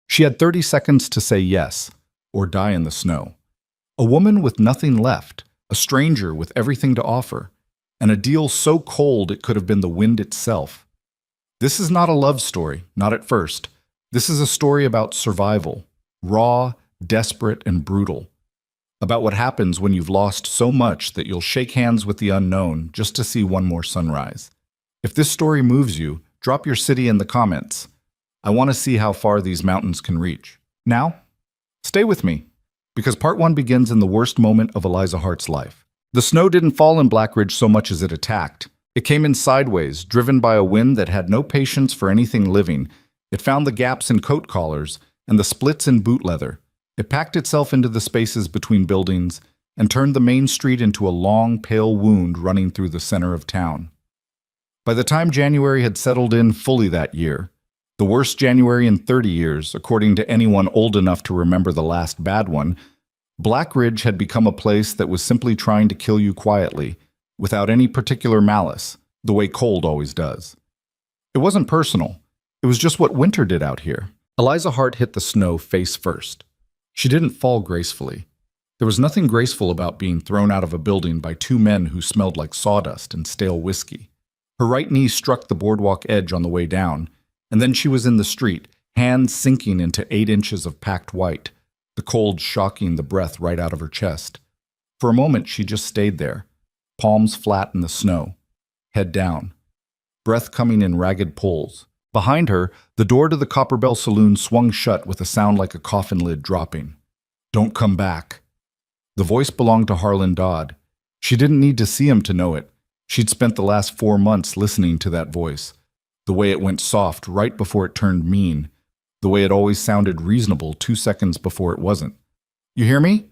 She had 30 seconds to say yes, or die in the snow. A woman with nothing left, a stranger with everything to offer, and a deal so cold it could have been the wind itself. This is not a love story, not at first. This is a story about survival, raw, desperate, and brutal. About what happens when you've lost so much that you'll shake hands with the unknown just to see one more sunrise. If this story moves you, drop your city in the comments. I want to see how far these mountains can reach. Now, stay with me, because part one begins in the worst moment of Eliza Hart's life. The snow didn't fall in Black Ridge so much as it attacked. It came in sideways, driven by a wind that had no patience for anything living. It found the gaps in coat collars and the splits in boot leather. It packed itself into the spaces between buildings and turned the main street into a long, pale wound running through the center of town. By the time January had settled in fully that year, the worst January in 30 years, according to anyone old enough to remember the last bad one, Black Ridge had become a place that was simply trying to kill you quietly, without any particular malice, the way cold always does. It wasn't personal. It was just what winter did out here. Eliza Hart hit the snow face first. She didn't fall gracefully. There was nothing graceful about being thrown out of a building by two men who smelled like sawdust and stale whiskey. Her right knee struck the boardwalk edge on the way down, and then she was in the street, hands sinking into 8 inches of packed white, the cold shocking the breath right out of her chest. For a moment, she just stayed there, palms flat in the snow, head down, breath coming in ragged pulls. Behind her, the door to the Copper Bell Saloon swung shut with a sound like a coffin lid dropping. "Don't come back." The voice belonged to Harlan Dodd. She didn't need to see him to know it. She'd spent the last 4 months listening to that voice. The way it went soft right before it turned mean. The way it always sounded reasonable 2 seconds before it wasn't. "You hear me?"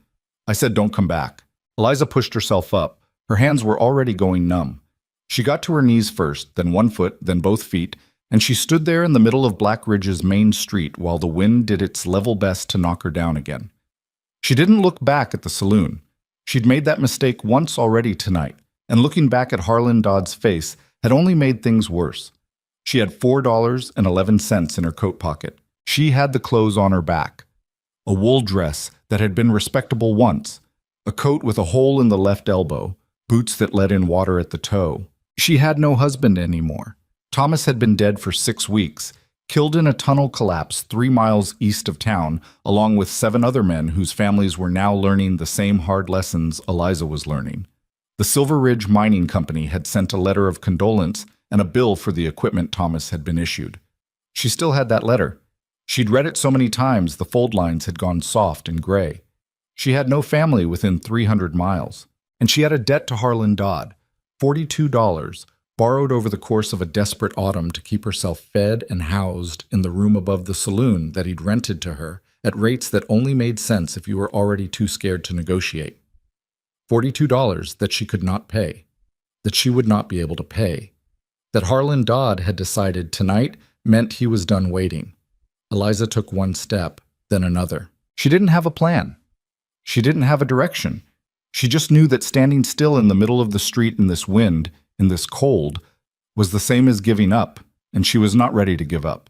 I said, "Don't come back." Eliza pushed herself up. Her hands were already going numb. She got to her knees first, then one foot, then both feet, and she stood there in the middle of Black Ridge's main street while the wind did its level best to knock her down again. She didn't look back at the saloon. She'd made that mistake once already tonight, and looking back at Harlan Dodd's face had only made things worse. She had $4.11 in her coat pocket. She had the clothes on her back. A wool dress that had been respectable once, a coat with a hole in the left elbow, boots that let in water at the toe. She had no husband anymore. Thomas had been dead for 6 weeks, killed in a tunnel collapse 3 miles east of town, along with 7 other men whose families were now learning the same hard lessons Eliza was learning. The Silver Ridge Mining Company had sent a letter of condolence and a bill for the equipment Thomas had been issued. She still had that letter. She'd read it so many times the fold lines had gone soft and gray. She had no family within 300 miles, and she had a debt to Harlan Dodd, $42, borrowed over the course of a desperate autumn to keep herself fed and housed in the room above the saloon that he'd rented to her at rates that only made sense if you were already too scared to negotiate. $42 that she could not pay, that she would not be able to pay, that Harlan Dodd had decided tonight meant he was done waiting. Eliza took one step, then another. She didn't have a plan. She didn't have a direction. She just knew that standing still in the middle of the street in this wind, in this cold, was the same as giving up, and she was not ready to give up.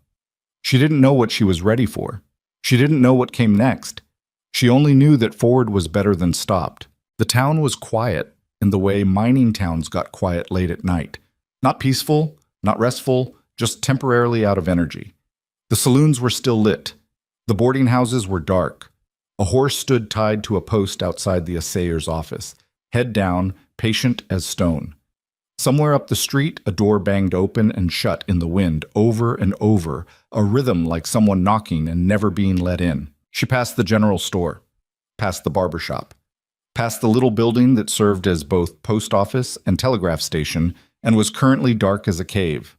She didn't know what she was ready for. She didn't know what came next. She only knew that forward was better than stopped. The town was quiet in the way mining towns got quiet late at night. Not peaceful, not restful, just temporarily out of energy. The saloons were still lit. The boarding houses were dark. A horse stood tied to a post outside the assayer's office, head down, patient as stone. Somewhere up the street, a door banged open and shut in the wind over and over, a rhythm like someone knocking and never being let in. She passed the general store, past the barber shop, past the little building that served as both post office and telegraph station and was currently dark as a cave.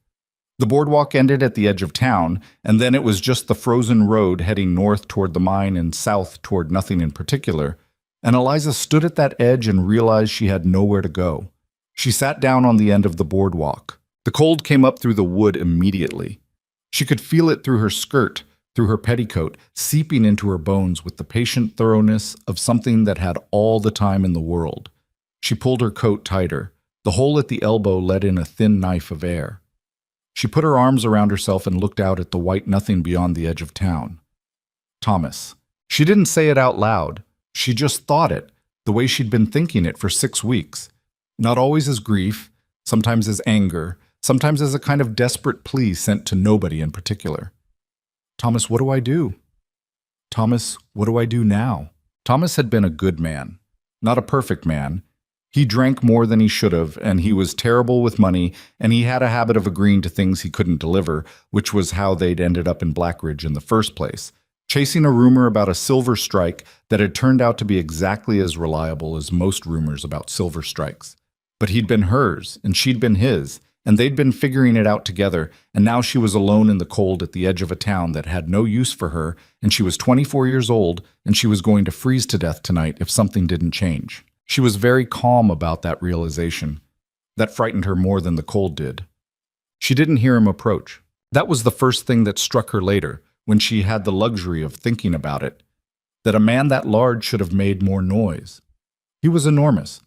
The boardwalk ended at the edge of town, and then it was just the frozen road heading north toward the mine and south toward nothing in particular, and Eliza stood at that edge and realized she had nowhere to go. She sat down on the end of the boardwalk. The cold came up through the wood immediately. She could feel it through her skirt, through her petticoat, seeping into her bones with the patient thoroughness of something that had all the time in the world. She pulled her coat tighter. The hole at the elbow let in a thin knife of air. She put her arms around herself and looked out at the white nothing beyond the edge of town. Thomas. She didn't say it out loud. She just thought it, the way she'd been thinking it for 6 weeks. Not always as grief, sometimes as anger, sometimes as a kind of desperate plea sent to nobody in particular. Thomas, what do I do? Thomas, what do I do now? Thomas had been a good man, not a perfect man. He drank more than he should have, and he was terrible with money, and he had a habit of agreeing to things he couldn't deliver, which was how they'd ended up in Blackridge in the first place, chasing a rumor about a silver strike that had turned out to be exactly as reliable as most rumors about silver strikes. But he'd been hers, and she'd been his, and they'd been figuring it out together, and now she was alone in the cold at the edge of a town that had no use for her, and she was 24 years old, and she was going to freeze to death tonight if something didn't change. She was very calm about that realization. That frightened her more than the cold did. She didn't hear him approach. That was the first thing that struck her later, when she had the luxury of thinking about it, that a man that large should have made more noise. He was enormous.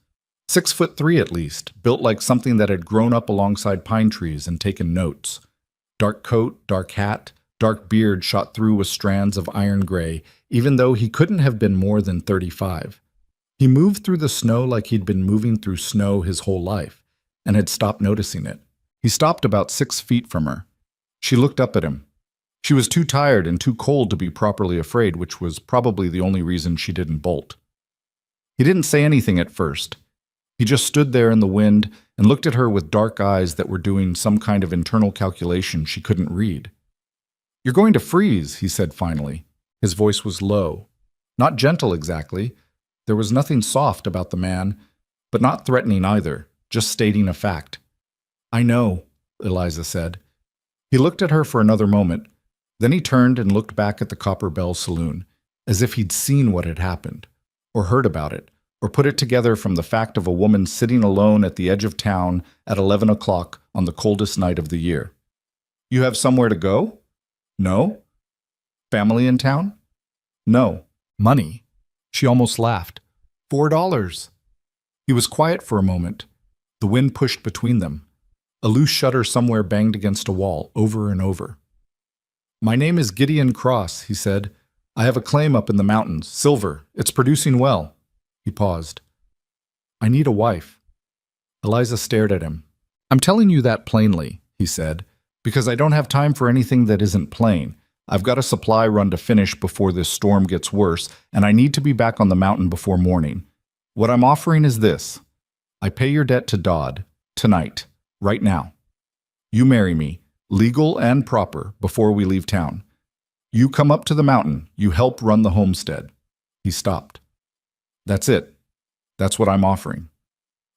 6'3" at least, built like something that had grown up alongside pine trees and taken notes. Dark coat, dark hat, dark beard shot through with strands of iron gray, even though he couldn't have been more than 35. He moved through the snow like he'd been moving through snow his whole life, and had stopped noticing it. He stopped about 6 feet from her. She looked up at him. She was too tired and too cold to be properly afraid, which was probably the only reason she didn't bolt. He didn't say anything at first. He just stood there in the wind and looked at her with dark eyes that were doing some kind of internal calculation she couldn't read. "You're going to freeze," he said finally. His voice was low. Not gentle exactly. There was nothing soft about the man, but not threatening either, just stating a fact. "I know," Eliza said. He looked at her for another moment. Then he turned and looked back at the Copper Bell Saloon, as if he'd seen what had happened, or heard about it, or put it together from the fact of a woman sitting alone at the edge of town at 11 o'clock on the coldest night of the year. "You have somewhere to go?" "No." "Family in town?" "No." "Money?" She almost laughed. $4. He was quiet for a moment. The wind pushed between them. A loose shutter somewhere banged against a wall, over and over. "My name is Gideon Cross," he said. "I have a claim up in the mountains, silver. It's producing well." He paused. "I need a wife." Eliza stared at him. "I'm telling you that plainly," he said, "because I don't have time for anything that isn't plain. I've got a supply run to finish before this storm gets worse, and I need to be back on the mountain before morning. What I'm offering is this. I pay your debt to Dodd, tonight, right now. You marry me, legal and proper, before we leave town. You come up to the mountain, you help run the homestead." He stopped. "That's it. That's what I'm offering."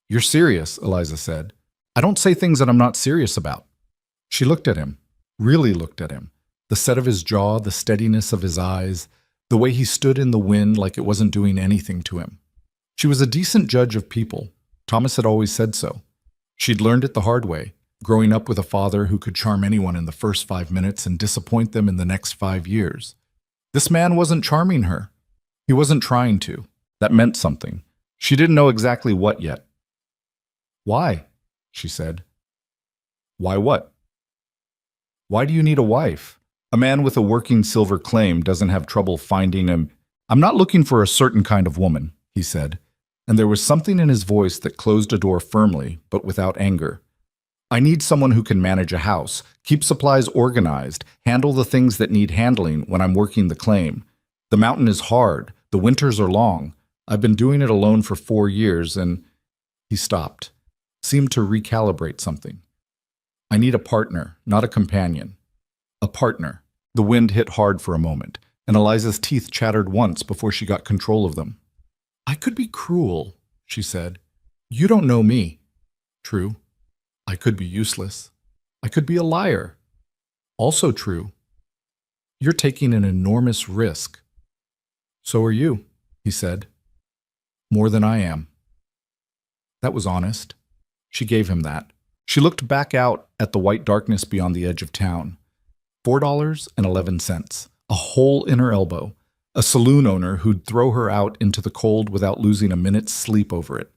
"You're serious," Eliza said. "I don't say things that I'm not serious about." She looked at him, really looked at him. The set of his jaw, the steadiness of his eyes, the way he stood in the wind like it wasn't doing anything to him. She was a decent judge of people. Thomas had always said so. She'd learned it the hard way, growing up with a father who could charm anyone in the first 5 minutes and disappoint them in the next 5 years. This man wasn't charming her. He wasn't trying to. That meant something. She didn't know exactly what yet. "Why?" she said. "Why what?" "Why do you need a wife? A man with a working silver claim doesn't have trouble finding him." "I'm not looking for a certain kind of woman," he said, and there was something in his voice that closed a door firmly, but without anger. "I need someone who can manage a house, keep supplies organized, handle the things that need handling when I'm working the claim. The mountain is hard, the winters are long. I've been doing it alone for 4 years, and—" He stopped, seemed to recalibrate something. "I need a partner, not a companion. A partner." The wind hit hard for a moment, and Eliza's teeth chattered once before she got control of them. "I could be cruel," she said. "You don't know me." "True. I could be useless. I could be a liar." "Also true. You're taking an enormous risk." "So are you," he said. "More than I am." That was honest. She gave him that. She looked back out at the white darkness beyond the edge of town. $4.11, a hole in her elbow, a saloon owner who'd throw her out into the cold without losing a minute's sleep over it.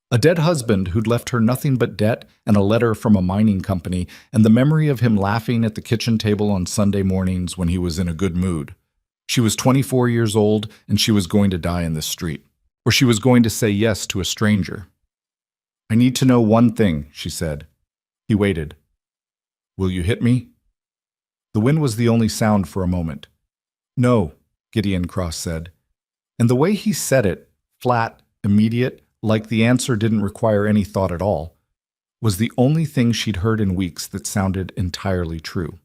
A dead husband who'd left her nothing but debt and a letter from a mining company, and the memory of him laughing at the kitchen table on Sunday mornings when he was in a good mood. She was 24 years old, and she was going to die in this street. Or she was going to say yes to a stranger. "I need to know one thing," she said. He waited. "Will you hit me?" The wind was the only sound for a moment. "No," Gideon Cross said. And the way he said it, flat, immediate, like the answer didn't require any thought at all, was the only thing she'd heard in weeks that sounded entirely true.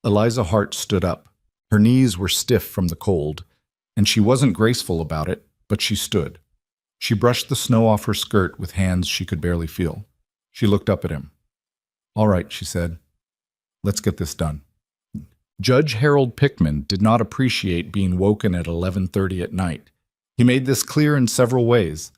Eliza Hart stood up. Her knees were stiff from the cold, and she wasn't graceful about it, but she stood. She brushed the snow off her skirt with hands she could barely feel. She looked up at him. "All right," she said. "Let's get this done." Judge Harold Pickman did not appreciate being woken at 11:30 at night. He made this clear in several ways.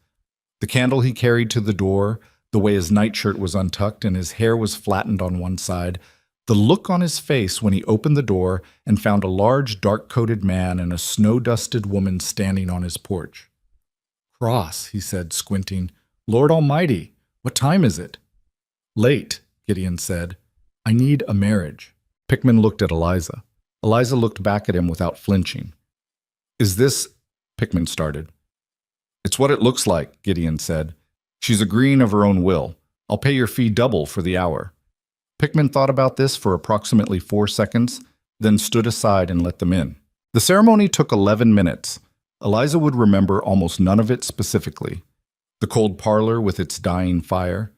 The candle he carried to the door, the way his nightshirt was untucked and his hair was flattened on one side, the look on his face when he opened the door and found a large, dark-coated man and a snow-dusted woman standing on his porch. "Cross," he said, squinting. "Lord Almighty, what time is it?" "Late," Gideon said. "I need a marriage." Pickman looked at Eliza. Eliza looked back at him without flinching. "Is this—" Pickman started. "It's what it looks like," Gideon said. "She's agreeing of her own will. I'll pay your fee double for the hour." Pickman thought about this for approximately 4 seconds, then stood aside and let them in. The ceremony took 11 minutes. Eliza would remember almost none of it specifically. The cold parlor with its dying fire,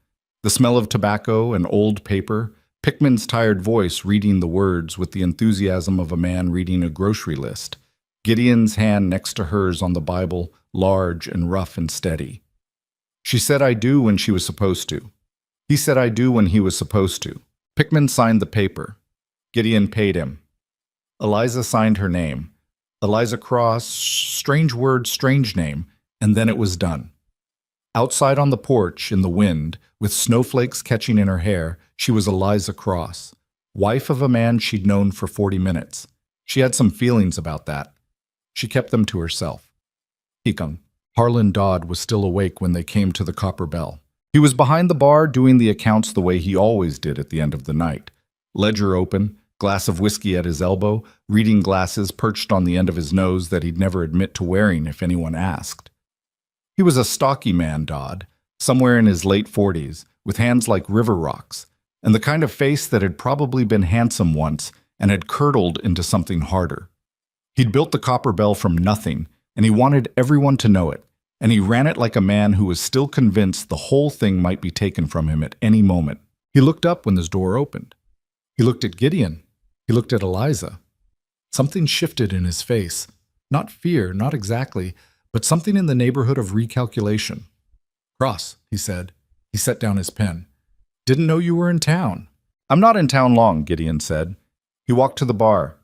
the smell of tobacco and old paper, Pickman's tired voice reading the words with the enthusiasm of a man reading a grocery list, Gideon's hand next to hers on the Bible, large and rough and steady. She said "I do" when she was supposed to. He said "I do" when he was supposed to. Pickman signed the paper. Gideon paid him. Eliza signed her name. Eliza Cross, strange word, strange name, and then it was done. Outside on the porch, in the wind, with snowflakes catching in her hair, she was Eliza Cross, wife of a man she'd known for 40 minutes. She had some feelings about that. She kept them to herself. Hikung. Harlan Dodd was still awake when they came to the Copper Bell. He was behind the bar doing the accounts the way he always did at the end of the night. Ledger open, glass of whiskey at his elbow, reading glasses perched on the end of his nose that he'd never admit to wearing if anyone asked. He was a stocky man, Dodd, somewhere in his late 40s, with hands like river rocks, and the kind of face that had probably been handsome once and had curdled into something harder. He'd built the Copper Bell from nothing, and he wanted everyone to know it, and he ran it like a man who was still convinced the whole thing might be taken from him at any moment. He looked up when his door opened. He looked at Gideon. He looked at Eliza. Something shifted in his face. Not fear, not exactly, but something in the neighborhood of recalculation. "Cross," he said. He set down his pen. "Didn't know you were in town." "I'm not in town long," Gideon said. He walked to the bar.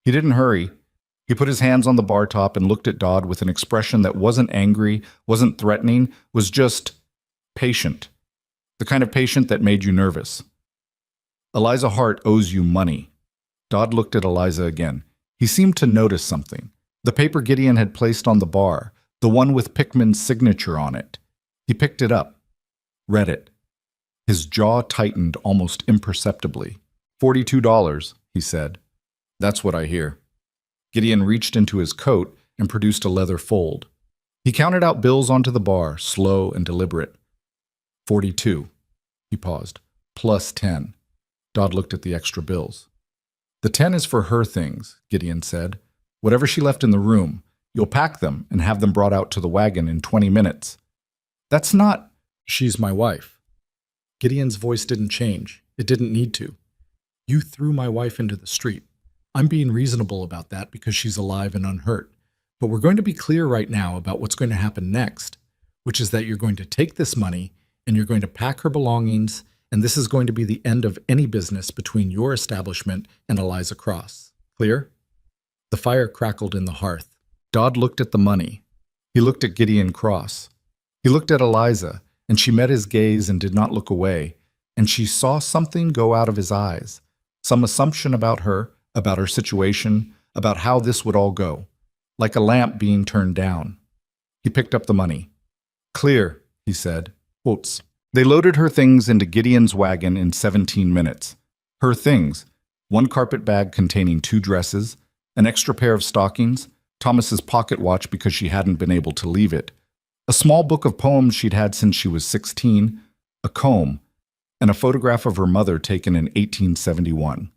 He didn't hurry. He put his hands on the bar top and looked at Dodd with an expression that wasn't angry, wasn't threatening, was just patient. The kind of patient that made you nervous. "Eliza Hart owes you money." Dodd looked at Eliza again. He seemed to notice something. The paper Gideon had placed on the bar, the one with Pickman's signature on it. He picked it up, read it. His jaw tightened almost imperceptibly. $42, he said. "That's what I hear." Gideon reached into his coat and produced a leather fold. He counted out bills onto the bar, slow and deliberate. 42. He paused. Plus 10. Dodd looked at the extra bills. "The 10 is for her things," Gideon said. "Whatever she left in the room, you'll pack them and have them brought out to the wagon in 20 minutes. That's not—" "She's my wife." Gideon's voice didn't change. It didn't need to. "You threw my wife into the street. I'm being reasonable about that because she's alive and unhurt. But we're going to be clear right now about what's going to happen next, which is that you're going to take this money and you're going to pack her belongings, and this is going to be the end of any business between your establishment and Eliza Cross. Clear?" The fire crackled in the hearth. Dodd looked at the money. He looked at Gideon Cross. He looked at Eliza, and she met his gaze and did not look away, and she saw something go out of his eyes, some assumption about her situation, about how this would all go, like a lamp being turned down. He picked up the money. "Clear," he said. Quotes. They loaded her things into Gideon's wagon in 17 minutes. Her things, one carpet bag containing 2 dresses, An extra pair of stockings, Thomas's pocket watch because she hadn't been able to leave it, a small book of poems she'd had since she was 16, a comb, and a photograph of her mother taken in 1871.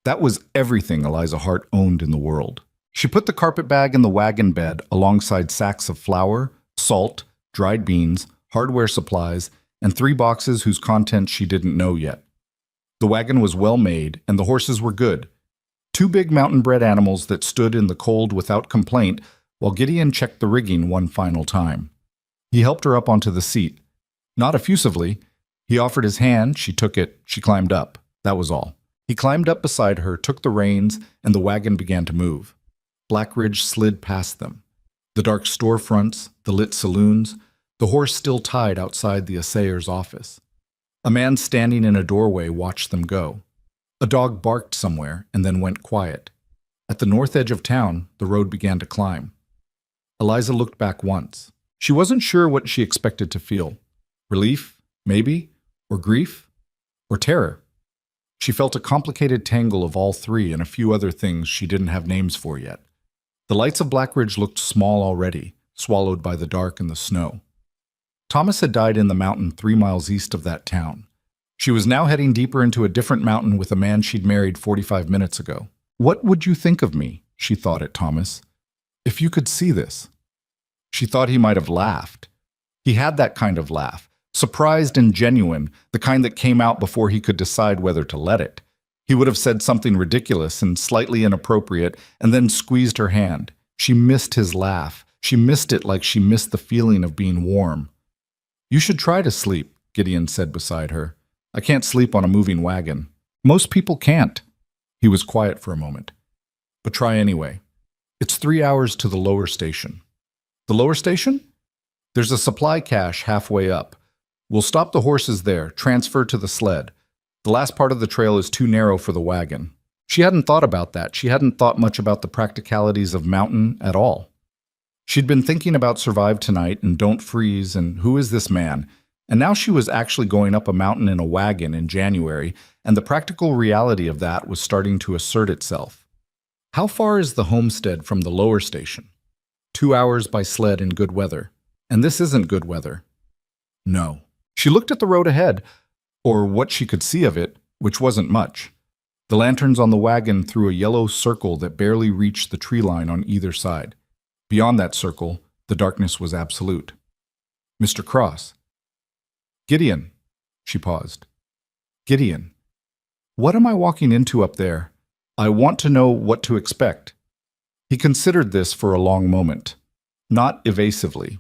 That was everything Eliza Hart owned in the world. She put the carpet bag in the wagon bed alongside sacks of flour, salt, dried beans, hardware supplies, and 3 boxes whose contents she didn't know yet. The wagon was well made, and the horses were good. 2 big mountain-bred animals that stood in the cold without complaint while Gideon checked the rigging one final time. He helped her up onto the seat. Not effusively. He offered his hand, she took it, she climbed up. That was all. He climbed up beside her, took the reins, and the wagon began to move. Blackridge slid past them. The dark storefronts, the lit saloons, the horse still tied outside the assayer's office. A man standing in a doorway watched them go. A dog barked somewhere and then went quiet. At the north edge of town, the road began to climb. Eliza looked back once. She wasn't sure what she expected to feel. Relief, maybe, or grief, or terror. She felt a complicated tangle of all 3 and a few other things she didn't have names for yet. The lights of Blackridge looked small already, swallowed by the dark and the snow. Thomas had died in the mountain 3 miles east of that town. She was now heading deeper into a different mountain with a man she'd married 45 minutes ago. What would you think of me, she thought at Thomas, if you could see this? She thought he might have laughed. He had that kind of laugh, surprised and genuine, the kind that came out before he could decide whether to let it. He would have said something ridiculous and slightly inappropriate and then squeezed her hand. She missed his laugh. She missed it like she missed the feeling of being warm. You should try to sleep, Gideon said beside her. I can't sleep on a moving wagon. Most people can't. He was quiet for a moment. But try anyway. It's 3 hours to the lower station. The lower station? There's a supply cache halfway up. We'll stop the horses there, transfer to the sled. The last part of the trail is too narrow for the wagon. She hadn't thought about that. She hadn't thought much about the practicalities of mountain at all. She'd been thinking about Survive Tonight and Don't Freeze and Who Is This Man? And now she was actually going up a mountain in a wagon in January, and the practical reality of that was starting to assert itself. How far is the homestead from the lower station? 2 hours by sled in good weather. And this isn't good weather. No. She looked at the road ahead, or what she could see of it, which wasn't much. The lanterns on the wagon threw a yellow circle that barely reached the tree line on either side. Beyond that circle, the darkness was absolute. Mr. Cross. Gideon. She paused. Gideon. What am I walking into up there? I want to know what to expect. He considered this for a long moment. Not evasively.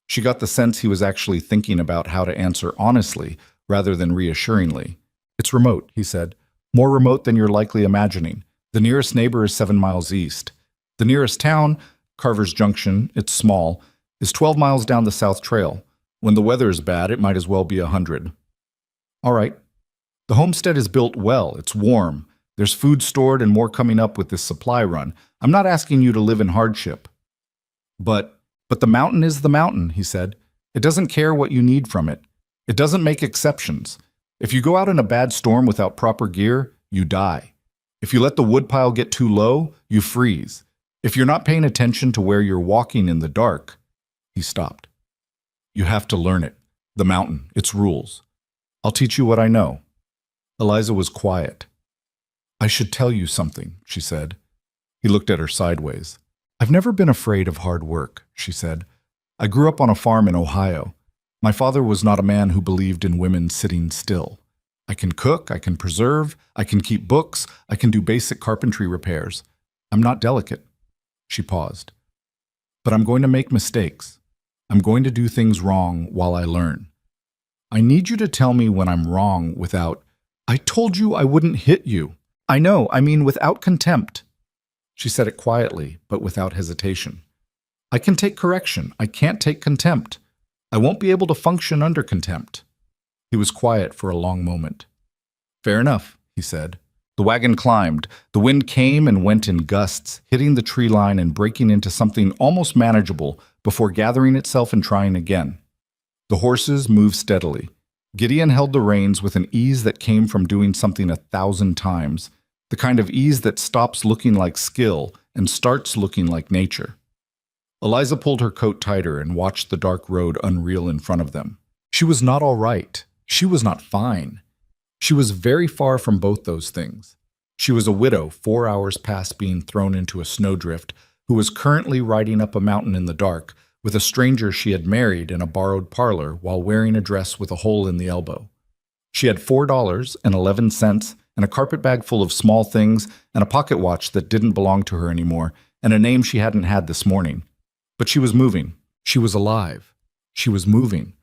She got the sense he was actually thinking about how to answer honestly rather than reassuringly. It's remote, he said. More remote than you're likely imagining. The nearest neighbor is 7 miles east. The nearest town, Carver's Junction, it's small, is 12 miles down the South Trail. When the weather is bad, it might as well be 100. All right. The homestead is built well. It's warm. There's food stored and more coming up with this supply run. I'm not asking you to live in hardship. But the mountain is the mountain, he said. It doesn't care what you need from it. It doesn't make exceptions. If you go out in a bad storm without proper gear, you die. If you let the woodpile get too low, you freeze. If you're not paying attention to where you're walking in the dark, he stopped. You have to learn it. The mountain, its rules. I'll teach you what I know. Eliza was quiet. I should tell you something, she said. He looked at her sideways. I've never been afraid of hard work, she said. I grew up on a farm in Ohio. My father was not a man who believed in women sitting still. I can cook, I can preserve, I can keep books, I can do basic carpentry repairs. I'm not delicate. She paused. But I'm going to make mistakes. I'm going to do things wrong while I learn. I need you to tell me when I'm wrong without, I told you I wouldn't hit you. I know, I mean without contempt. She said it quietly, but without hesitation. I can take correction. I can't take contempt. I won't be able to function under contempt. He was quiet for a long moment. Fair enough, he said. The wagon climbed. The wind came and went in gusts, hitting the tree line and breaking into something almost manageable before gathering itself and trying again. The horses moved steadily. Gideon held the reins with an ease that came from doing something 1,000 times. the kind of ease that stops looking like skill and starts looking like nature. Eliza pulled her coat tighter and watched the dark road unreal in front of them. She was not all right. She was not fine. She was very far from both those things. She was a widow 4 hours past being thrown into a snowdrift, who was currently riding up a mountain in the dark with a stranger she had married in a borrowed parlor while wearing a dress with a hole in the elbow. She had $4.11 and a carpet bag full of small things and a pocket watch that didn't belong to her anymore and a name she hadn't had this morning. But she was moving. She was alive. She was moving.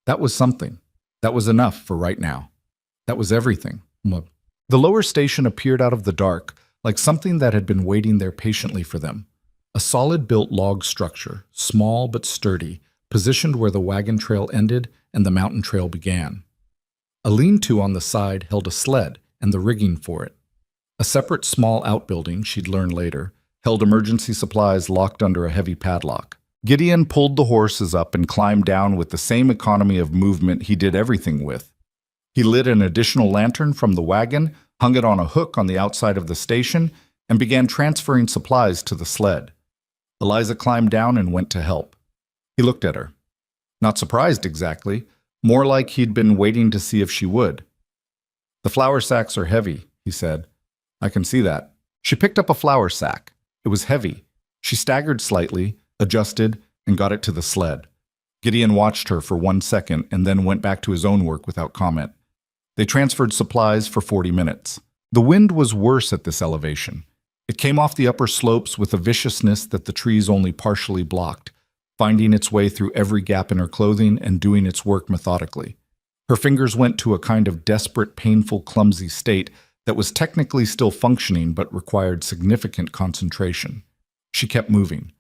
That was something. That was enough for right now. That was everything. The lower station appeared out of the dark, like something that had been waiting there patiently for them. A solid-built log structure, small but sturdy, positioned where the wagon trail ended and the mountain trail began. A lean-to on the side held a sled and the rigging for it. A separate small outbuilding, she'd learn later, held emergency supplies locked under a heavy padlock. Gideon pulled the horses up and climbed down with the same economy of movement he did everything with. He lit an additional lantern from the wagon, hung it on a hook on the outside of the station, and began transferring supplies to the sled. Eliza climbed down and went to help. He looked at her. Not surprised exactly, more like he'd been waiting to see if she would. "The flour sacks are heavy," he said. "I can see that." She picked up a flour sack. It was heavy. She staggered slightly, adjusted, and got it to the sled. Gideon watched her for 1 second and then went back to his own work without comment. They transferred supplies for 40 minutes. The wind was worse at this elevation. It came off the upper slopes with a viciousness that the trees only partially blocked, finding its way through every gap in her clothing and doing its work methodically. Her fingers went to a kind of desperate, painful, clumsy state that was technically still functioning but required significant concentration. She kept moving.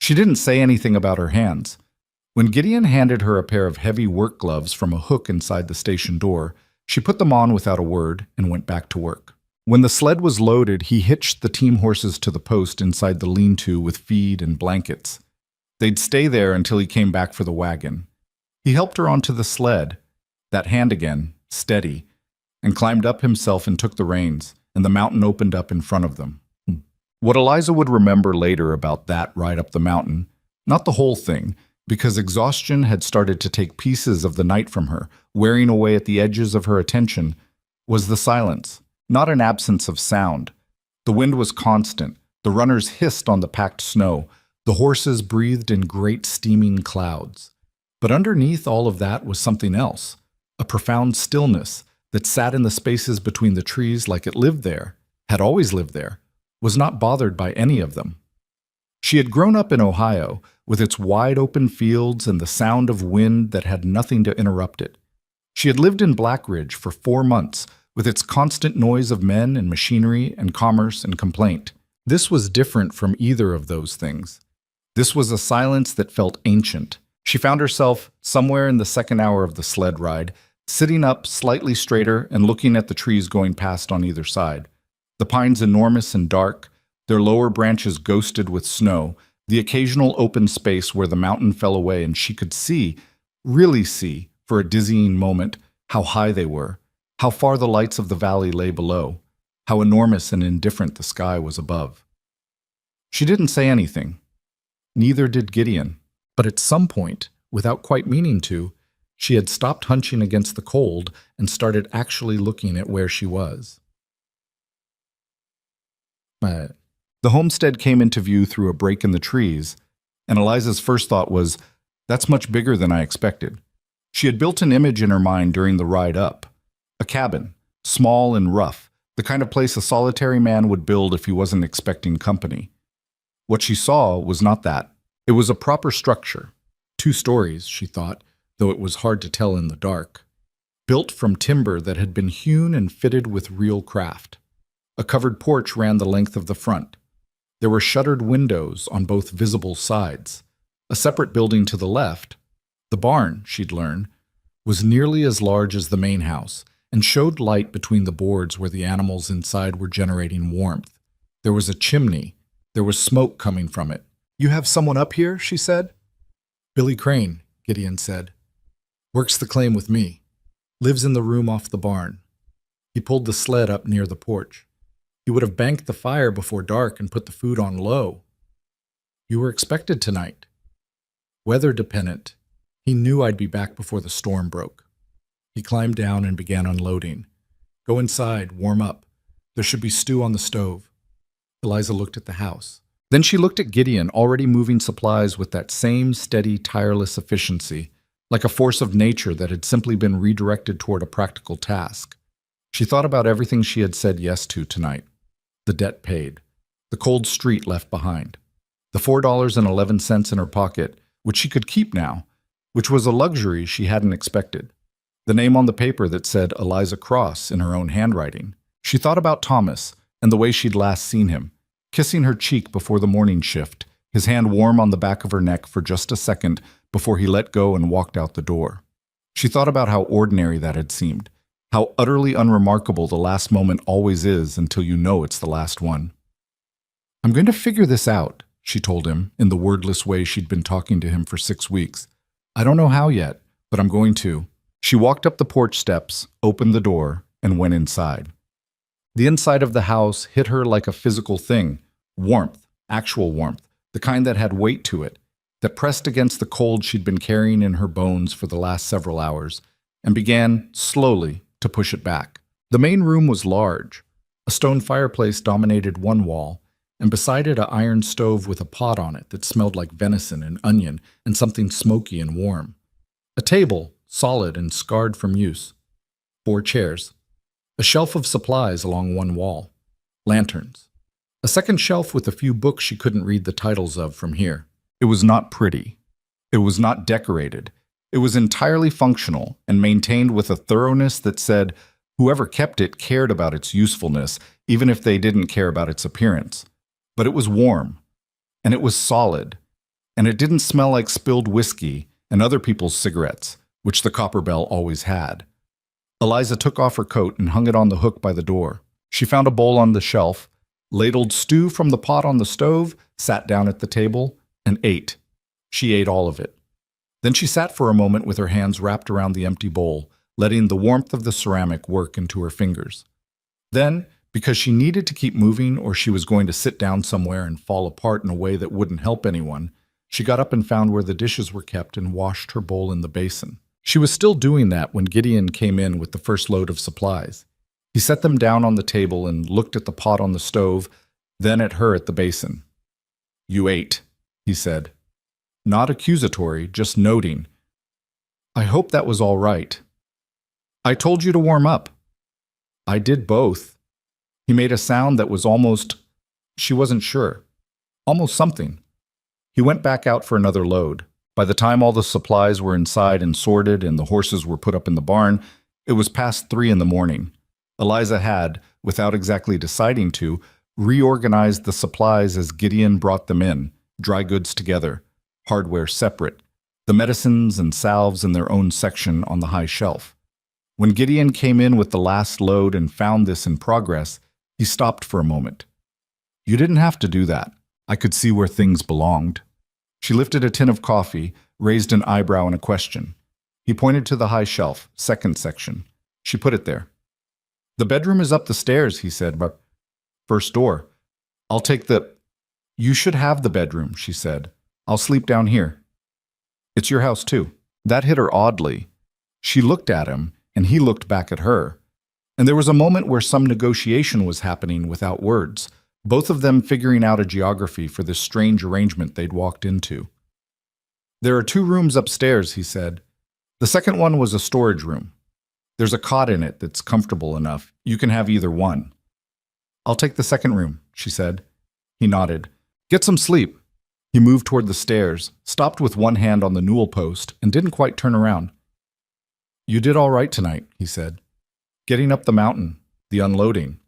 She didn't say anything about her hands. When Gideon handed her a pair of heavy work gloves from a hook inside the station door, she put them on without a word and went back to work. When the sled was loaded, he hitched the team horses to the post inside the lean-to with feed and blankets. They'd stay there until he came back for the wagon. He helped her onto the sled, that hand again, steady, and climbed up himself and took the reins, and the mountain opened up in front of them. What Eliza would remember later about that ride up the mountain, not the whole thing, because exhaustion had started to take pieces of the night from her, wearing away at the edges of her attention, was the silence, not an absence of sound. The wind was constant, the runners hissed on the packed snow, the horses breathed in great steaming clouds. But underneath all of that was something else, a profound stillness that sat in the spaces between the trees like it lived there, had always lived there, was not bothered by any of them. She had grown up in Ohio, with its wide-open fields and the sound of wind that had nothing to interrupt it. She had lived in Blackridge for 4 months, with its constant noise of men and machinery and commerce and complaint. This was different from either of those things. This was a silence that felt ancient. She found herself, somewhere in the second hour of the sled ride, sitting up slightly straighter and looking at the trees going past on either side. The pines enormous and dark, their lower branches ghosted with snow, the occasional open space where the mountain fell away and she could see, really see, for a dizzying moment, how high they were, how far the lights of the valley lay below, how enormous and indifferent the sky was above. She didn't say anything. Neither did Gideon. But at some point, without quite meaning to, she had stopped hunching against the cold and started actually looking at where she was. The homestead came into view through a break in the trees, and Eliza's first thought was, "That's much bigger than I expected." She had built an image in her mind during the ride up. A cabin, small and rough, the kind of place a solitary man would build if he wasn't expecting company. What she saw was not that. It was a proper structure. 2 stories, she thought, though it was hard to tell in the dark. Built from timber that had been hewn and fitted with real craft. A covered porch ran the length of the front. There were shuttered windows on both visible sides. A separate building to the left, the barn, she'd learned, was nearly as large as the main house and showed light between the boards where the animals inside were generating warmth. There was a chimney. There was smoke coming from it. "You have someone up here?" she said. "Billy Crane," Gideon said. "Works the claim with me. Lives in the room off the barn." He pulled the sled up near the porch. He would have banked the fire before dark and put the food on low. You were expected tonight. Weather dependent. He knew I'd be back before the storm broke. He climbed down and began unloading. Go inside, warm up. There should be stew on the stove. Eliza looked at the house. Then she looked at Gideon, already moving supplies with that same steady, tireless efficiency, like a force of nature that had simply been redirected toward a practical task. She thought about everything she had said yes to tonight. The debt paid. The cold street left behind. The $4.11 in her pocket, which she could keep now, which was a luxury she hadn't expected. The name on the paper that said Eliza Cross in her own handwriting. She thought about Thomas and the way she'd last seen him, kissing her cheek before the morning shift, his hand warm on the back of her neck for just a second before he let go and walked out the door. She thought about how ordinary that had seemed, how utterly unremarkable the last moment always is until you know it's the last one. I'm going to figure this out, she told him, in the wordless way she'd been talking to him for 6 weeks. I don't know how yet, but I'm going to. She walked up the porch steps, opened the door, and went inside. The inside of the house hit her like a physical thing, warmth, actual warmth, the kind that had weight to it, that pressed against the cold she'd been carrying in her bones for the last several hours, and began, slowly, to push it back. The main room was large. A stone fireplace dominated one wall, and beside it an iron stove with a pot on it that smelled like venison and onion and something smoky and warm. A table, solid and scarred from use. 4 chairs. A shelf of supplies along one wall. Lanterns. A second shelf with a few books she couldn't read the titles of from here. It was not pretty. It was not decorated. It was entirely functional and maintained with a thoroughness that said whoever kept it cared about its usefulness, even if they didn't care about its appearance. But it was warm, and it was solid, and it didn't smell like spilled whiskey and other people's cigarettes, which the copper bell always had. Eliza took off her coat and hung it on the hook by the door. She found a bowl on the shelf, ladled stew from the pot on the stove, sat down at the table, and ate. She ate all of it. Then she sat for a moment with her hands wrapped around the empty bowl, letting the warmth of the ceramic work into her fingers. Then, because she needed to keep moving or she was going to sit down somewhere and fall apart in a way that wouldn't help anyone, she got up and found where the dishes were kept and washed her bowl in the basin. She was still doing that when Gideon came in with the first load of supplies. He set them down on the table and looked at the pot on the stove, then at her at the basin. You ate, he said. Not accusatory, just noting. I hope that was all right. I told you to warm up. I did both. He made a sound that was almost, she wasn't sure, almost something. He went back out for another load. By the time all the supplies were inside and sorted and the horses were put up in the barn, it was past 3 in the morning. Eliza had, without exactly deciding to, reorganized the supplies as Gideon brought them in, dry goods together, hardware separate, the medicines and salves in their own section on the high shelf. When Gideon came in with the last load and found this in progress, he stopped for a moment. You didn't have to do that. I could see where things belonged. She lifted a tin of coffee, raised an eyebrow and a question. He pointed to the high shelf, second section. She put it there. The bedroom is up the stairs, he said, but first door. I'll take the... You should have the bedroom, she said. I'll sleep down here. It's your house too. That hit her oddly. She looked at him, and he looked back at her. And there was a moment where some negotiation was happening without words, both of them figuring out a geography for this strange arrangement they'd walked into. There are 2 rooms upstairs, he said. The second one was a storage room. There's a cot in it that's comfortable enough. You can have either one. I'll take the second room, she said. He nodded. Get some sleep. He moved toward the stairs, stopped with one hand on the newel post, and didn't quite turn around. You did all right tonight, he said. Getting up the mountain, the unloading.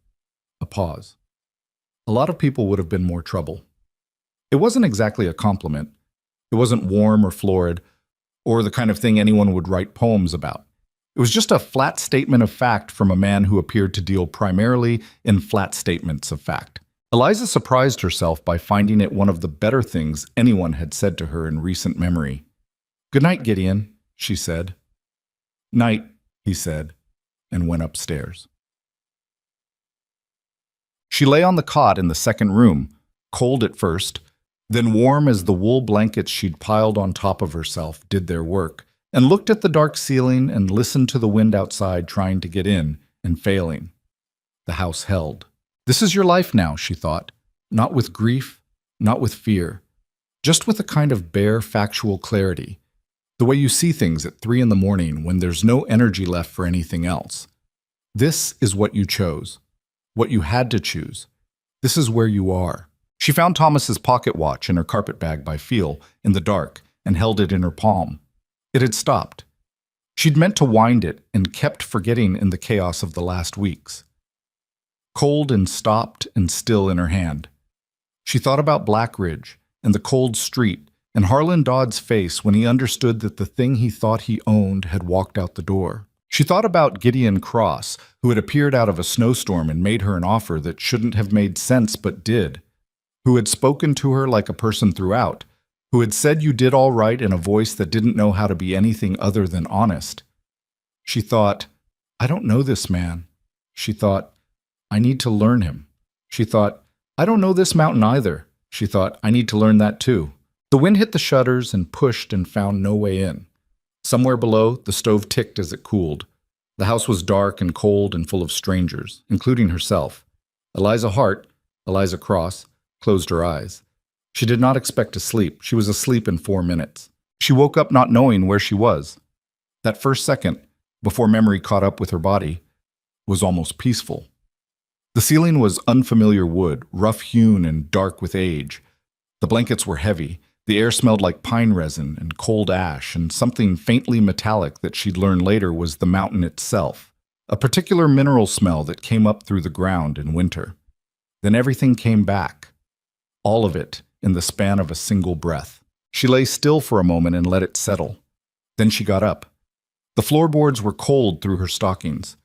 A pause. A lot of people would have been more trouble. It wasn't exactly a compliment. It wasn't warm or florid, or the kind of thing anyone would write poems about. It was just a flat statement of fact from a man who appeared to deal primarily in flat statements of fact. Eliza surprised herself by finding it one of the better things anyone had said to her in recent memory. Good night, Gideon, she said. Night, he said, and went upstairs. She lay on the cot in the second room, cold at first, then warm as the wool blankets she'd piled on top of herself did their work, and looked at the dark ceiling and listened to the wind outside trying to get in and failing. The house held. This is your life now, she thought, not with grief, not with fear, just with a kind of bare factual clarity, the way you see things at 3 in the morning when there's no energy left for anything else. This is what you chose, what you had to choose. This is where you are. She found Thomas's pocket watch in her carpet bag by feel, in the dark, and held it in her palm. It had stopped. She'd meant to wind it and kept forgetting in the chaos of the last weeks. Cold and stopped and still in her hand. She thought about Blackridge and the cold street and Harlan Dodd's face when he understood that the thing he thought he owned had walked out the door. She thought about Gideon Cross, who had appeared out of a snowstorm and made her an offer that shouldn't have made sense but did, who had spoken to her like a person throughout, who had said you did all right in a voice that didn't know how to be anything other than honest. She thought, I don't know this man. She thought, I need to learn him. She thought, I don't know this mountain either. She thought, I need to learn that too. The wind hit the shutters and pushed and found no way in. Somewhere below, the stove ticked as it cooled. The house was dark and cold and full of strangers, including herself. Eliza Hart, Eliza Cross, closed her eyes. She did not expect to sleep. She was asleep in 4 minutes. She woke up not knowing where she was. That first second, before memory caught up with her body, was almost peaceful. The ceiling was unfamiliar wood, rough-hewn and dark with age. The blankets were heavy. The air smelled like pine resin and cold ash and something faintly metallic that she'd learn later was the mountain itself, a particular mineral smell that came up through the ground in winter. Then everything came back. All of it in the span of a single breath. She lay still for a moment and let it settle. Then she got up. The floorboards were cold through her stockings.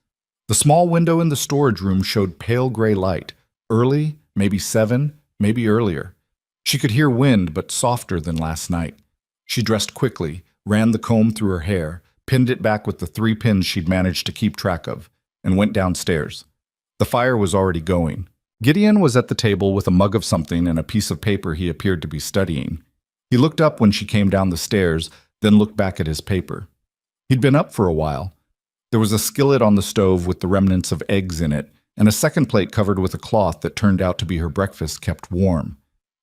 The small window in the storage room showed pale gray light, early, maybe 7, maybe earlier. She could hear wind, but softer than last night. She dressed quickly, ran the comb through her hair, pinned it back with the 3 pins she'd managed to keep track of, and went downstairs. The fire was already going. Gideon was at the table with a mug of something and a piece of paper he appeared to be studying. He looked up when she came down the stairs, then looked back at his paper. He'd been up for a while. There was a skillet on the stove with the remnants of eggs in it, and a second plate covered with a cloth that turned out to be her breakfast kept warm.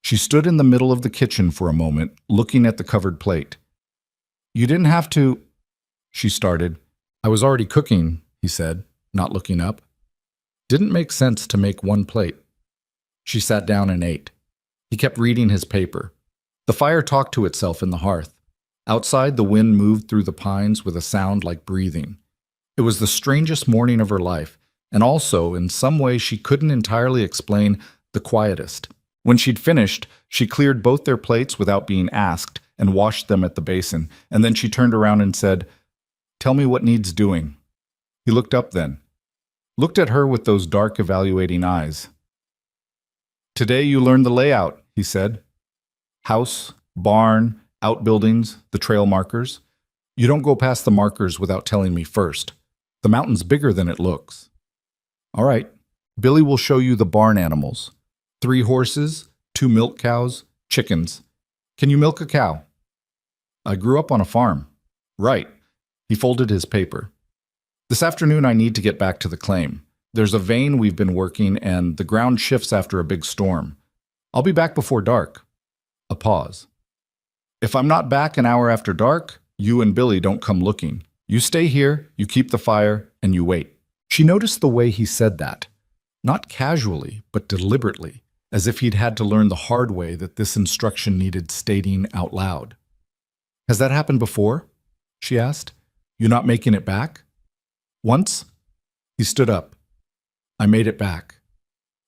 She stood in the middle of the kitchen for a moment, looking at the covered plate. You didn't have to, she started. I was already cooking, he said, not looking up. Didn't make sense to make 1 plate. She sat down and ate. He kept reading his paper. The fire talked to itself in the hearth. Outside, the wind moved through the pines with a sound like breathing. It was the strangest morning of her life, and also, in some way she couldn't entirely explain, the quietest. When she'd finished, she cleared both their plates without being asked and washed them at the basin, and then she turned around and said, Tell me what needs doing. He looked up then. Looked at her with those dark, evaluating eyes. Today you learned the layout, he said. House, barn, outbuildings, the trail markers. You don't go past the markers without telling me first. The mountain's bigger than it looks. All right, Billy will show you the barn animals. 3 horses, 2 milk cows, chickens. Can you milk a cow? I grew up on a farm. Right. He folded his paper. This afternoon I need to get back to the claim. There's a vein we've been working and the ground shifts after a big storm. I'll be back before dark. A pause. If I'm not back an hour after dark, you and Billy don't come looking. You stay here, you keep the fire, and you wait. She noticed the way he said that. Not casually, but deliberately, as if he'd had to learn the hard way that this instruction needed stating out loud. Has that happened before? She asked. You not making it back? Once? He stood up. I made it back.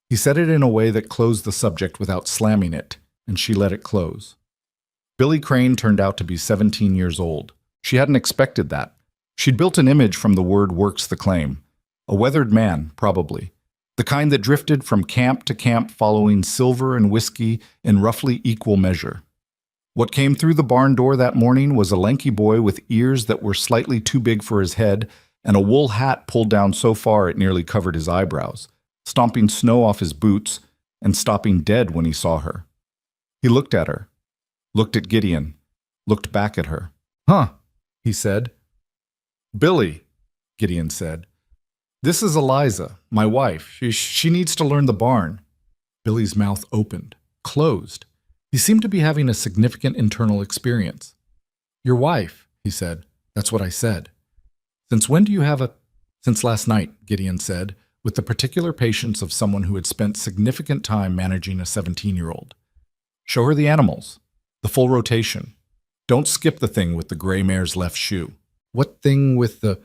He said it in a way that closed the subject without slamming it, and she let it close. Billy Crane turned out to be 17 years old. She hadn't expected that. She'd built an image from the word works the claim. A weathered man, probably. The kind that drifted from camp to camp following silver and whiskey in roughly equal measure. What came through the barn door that morning was a lanky boy with ears that were slightly too big for his head and a wool hat pulled down so far it nearly covered his eyebrows. stomping snow off his boots and stopping dead when he saw her. He looked at her, looked at Gideon, looked back at her. "Huh," he said. "Billy," Gideon said. "This is Eliza, my wife. She needs to learn the barn." Billy's mouth opened, closed. He seemed to be having a significant internal experience. "Your wife," he said. "That's what I said." "Since when do you have a—" "Since last night," Gideon said, with the particular patience of someone who had spent significant time managing a 17-year-old. "Show her the animals, the full rotation. Don't skip the thing with the gray mare's left shoe." "What thing with the—"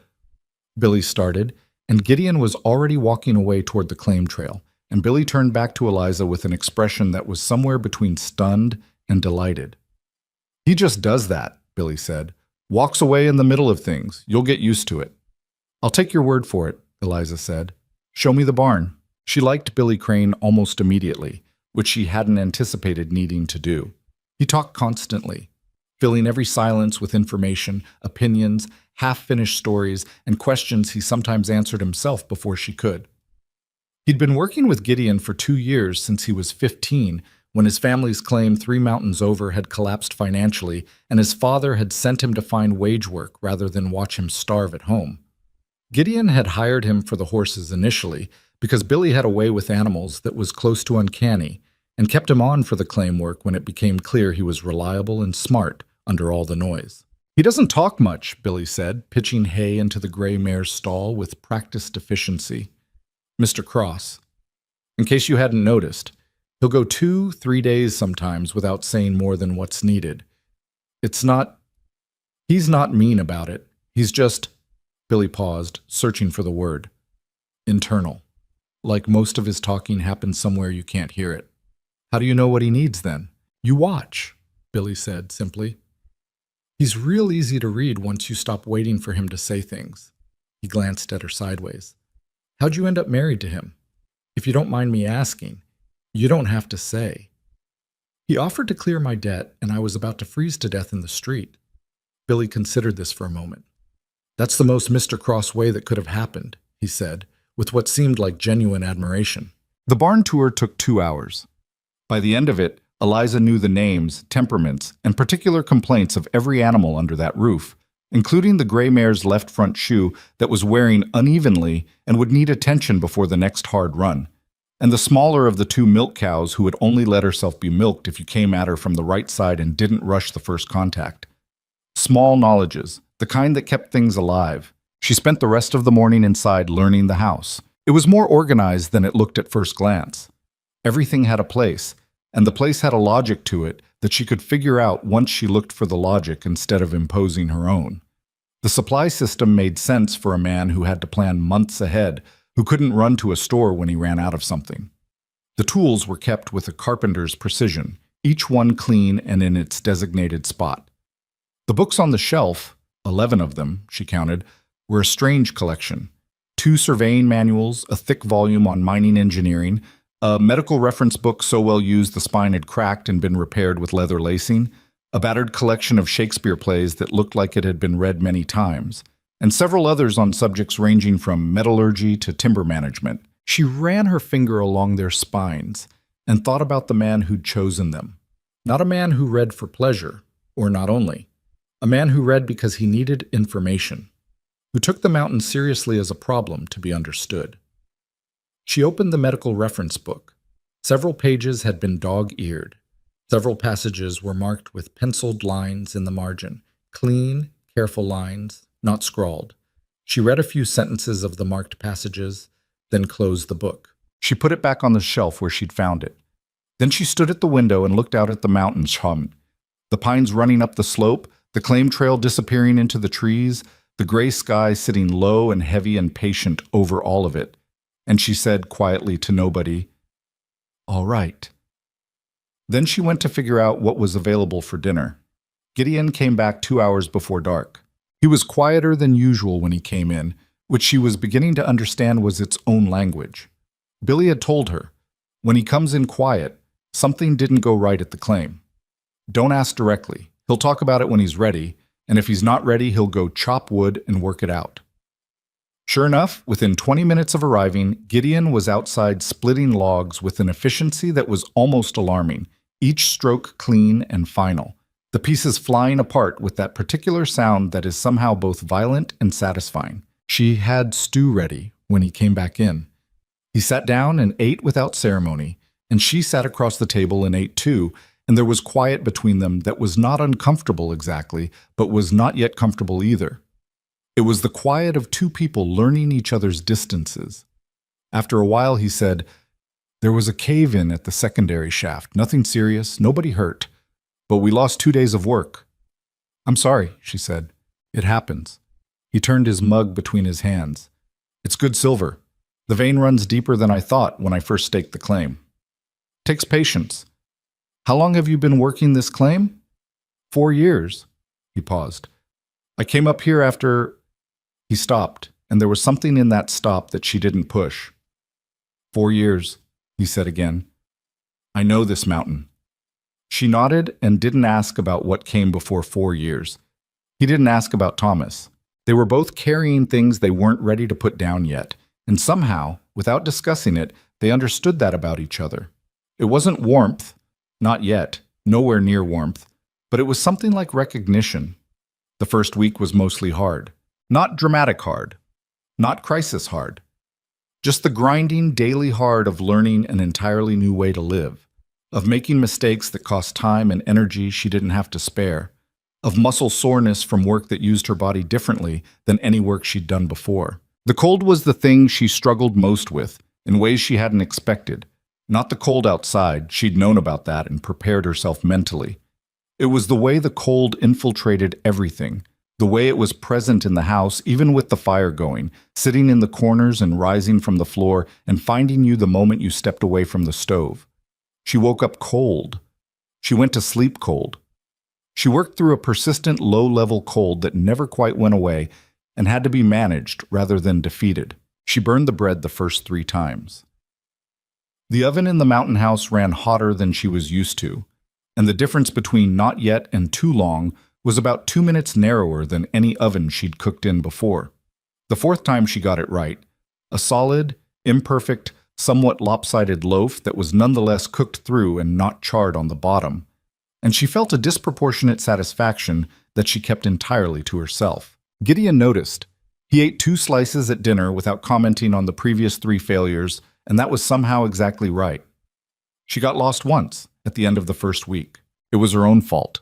Billy started, and Gideon was already walking away toward the claim trail, and Billy turned back to Eliza with an expression that was somewhere between stunned and delighted. "He just does that," Billy said. "Walks away in the middle of things. You'll get used to it." "I'll take your word for it," Eliza said. "Show me the barn." She liked Billy Crane almost immediately, which she hadn't anticipated needing to do. He talked constantly, filling every silence with information, opinions, half-finished stories, and questions he sometimes answered himself before she could. He'd been working with Gideon for 2 years since he was 15, when his family's claim 3 mountains over had collapsed financially, and his father had sent him to find wage work rather than watch him starve at home. Gideon had hired him for the horses initially because Billy had a way with animals that was close to uncanny, and kept him on for the claim work when it became clear he was reliable and smart under all the noise. "He doesn't talk much," Billy said, pitching hay into the gray mare's stall with practiced efficiency. "Mr. Cross. In case you hadn't noticed, he'll go 2-3 days sometimes without saying more than what's needed. He's not mean about it. He's just—" Billy paused, searching for the word. "Internal. Like most of his talking happens somewhere you can't hear it." "How do you know what he needs, then?" "You watch," Billy said simply. "He's real easy to read once you stop waiting for him to say things." He glanced at her sideways. "How'd you end up married to him? If you don't mind me asking, you don't have to say." "He offered to clear my debt, and I was about to freeze to death in the street." Billy considered this for a moment. "That's the most Mr. Cross way that could have happened," he said, with what seemed like genuine admiration. The barn tour took 2 hours. By the end of it, Eliza knew the names, temperaments, and particular complaints of every animal under that roof, including the gray mare's left front shoe that was wearing unevenly and would need attention before the next hard run, and the smaller of the 2 milk cows who would only let herself be milked if you came at her from the right side and didn't rush the first contact. Small knowledges, the kind that kept things alive. She spent the rest of the morning inside learning the house. It was more organized than it looked at first glance. Everything had a place, and the place had a logic to it that she could figure out once she looked for the logic instead of imposing her own. The supply system made sense for a man who had to plan months ahead, who couldn't run to a store when he ran out of something. The tools were kept with a carpenter's precision, each one clean and in its designated spot. The books on the shelf, 11 of them, she counted, were a strange collection. 2 surveying manuals, a thick volume on mining engineering, a medical reference book so well used the spine had cracked and been repaired with leather lacing, a battered collection of Shakespeare plays that looked like it had been read many times, and several others on subjects ranging from metallurgy to timber management. She ran her finger along their spines and thought about the man who'd chosen them. Not a man who read for pleasure, or not only. A man who read because he needed information, who took the mountain seriously as a problem to be understood. She opened the medical reference book. Several pages had been dog-eared. Several passages were marked with penciled lines in the margin, clean, careful lines, not scrawled. She read a few sentences of the marked passages, then closed the book. She put it back on the shelf where she'd found it. Then she stood at the window and looked out at the mountains, the pines running up the slope, the claim trail disappearing into the trees, the gray sky sitting low and heavy and patient over all of it. And she said quietly to nobody, "All right." Then she went to figure out what was available for dinner. Gideon came back 2 hours before dark. He was quieter than usual when he came in, which she was beginning to understand was its own language. Billy had told her, when he comes in quiet, something didn't go right at the claim. Don't ask directly. He'll talk about it when he's ready, and if he's not ready, he'll go chop wood and work it out. Sure enough, within 20 minutes of arriving, Gideon was outside splitting logs with an efficiency that was almost alarming, each stroke clean and final. The pieces flying apart with that particular sound that is somehow both violent and satisfying. She had stew ready when he came back in. He sat down and ate without ceremony, and she sat across the table and ate too, and there was quiet between them that was not uncomfortable exactly, but was not yet comfortable either. It was the quiet of two people learning each other's distances. After a while, he said, "There was a cave-in at the secondary shaft. Nothing serious, nobody hurt. But we lost 2 days of work." "I'm sorry," she said. "It happens." He turned his mug between his hands. "It's good silver. The vein runs deeper than I thought when I first staked the claim. Takes patience. How long have you been working this claim?" 4 years. He paused. "I came up here after—" He stopped, and there was something in that stop that she didn't push. 4 years, he said again. "I know this mountain." She nodded and didn't ask about what came before 4 years. He didn't ask about Thomas. They were both carrying things they weren't ready to put down yet, and somehow, without discussing it, they understood that about each other. It wasn't warmth, not yet, nowhere near warmth, but it was something like recognition. The first week was mostly hard. Not dramatic hard, not crisis hard. Just the grinding daily hard of learning an entirely new way to live, of making mistakes that cost time and energy she didn't have to spare, of muscle soreness from work that used her body differently than any work she'd done before. The cold was the thing she struggled most with, in ways she hadn't expected. Not the cold outside, she'd known about that and prepared herself mentally. It was the way the cold infiltrated everything, the way it was present in the house, even with the fire going, sitting in the corners and rising from the floor and finding you the moment you stepped away from the stove. She woke up cold. She went to sleep cold. She worked through a persistent low-level cold that never quite went away and had to be managed rather than defeated. She burned the bread the first 3 times. The oven in the mountain house ran hotter than she was used to, and the difference between not yet and too long was about 2 minutes narrower than any oven she'd cooked in before. The 4th time she got it right, a solid, imperfect, somewhat lopsided loaf that was nonetheless cooked through and not charred on the bottom. And she felt a disproportionate satisfaction that she kept entirely to herself. Gideon noticed. He ate 2 slices at dinner without commenting on the previous 3 failures, and that was somehow exactly right. She got lost once, at the end of the first week. It was her own fault.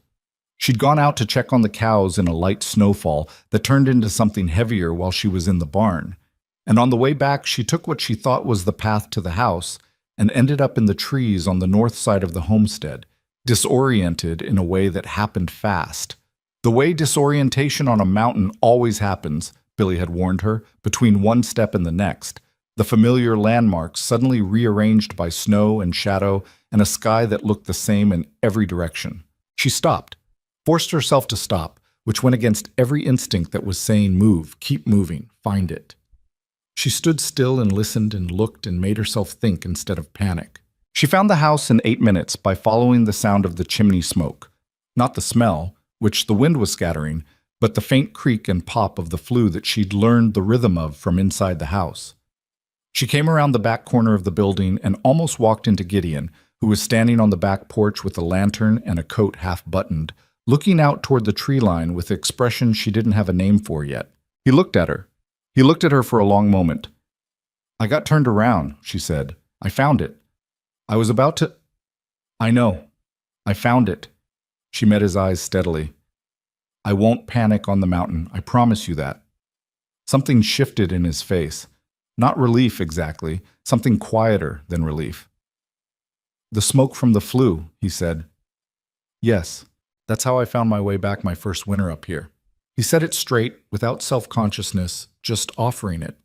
She'd gone out to check on the cows in a light snowfall that turned into something heavier while she was in the barn. And on the way back, she took what she thought was the path to the house and ended up in the trees on the north side of the homestead, disoriented in a way that happened fast. The way disorientation on a mountain always happens, Billy had warned her, between one step and the next. The familiar landmarks suddenly rearranged by snow and shadow and a sky that looked the same in every direction. She stopped. Forced herself to stop, which went against every instinct that was saying move, keep moving, find it. She stood still and listened and looked and made herself think instead of panic. She found the house in 8 minutes by following the sound of the chimney smoke. Not the smell, which the wind was scattering, but the faint creak and pop of the flue that she'd learned the rhythm of from inside the house. She came around the back corner of the building and almost walked into Gideon, who was standing on the back porch with a lantern and a coat half-buttoned, looking out toward the tree line with expression she didn't have a name for yet. He looked at her. He looked at her for a long moment. "I got turned around," she said. "I found it. I was about to—" "I know. I found it." She met his eyes steadily. "I won't panic on the mountain. I promise you that." Something shifted in his face. Not relief exactly, something quieter than relief. "The smoke from the flue," he said. "Yes. That's how I found my way back my first winter up here." He said it straight, without self-consciousness, just offering it.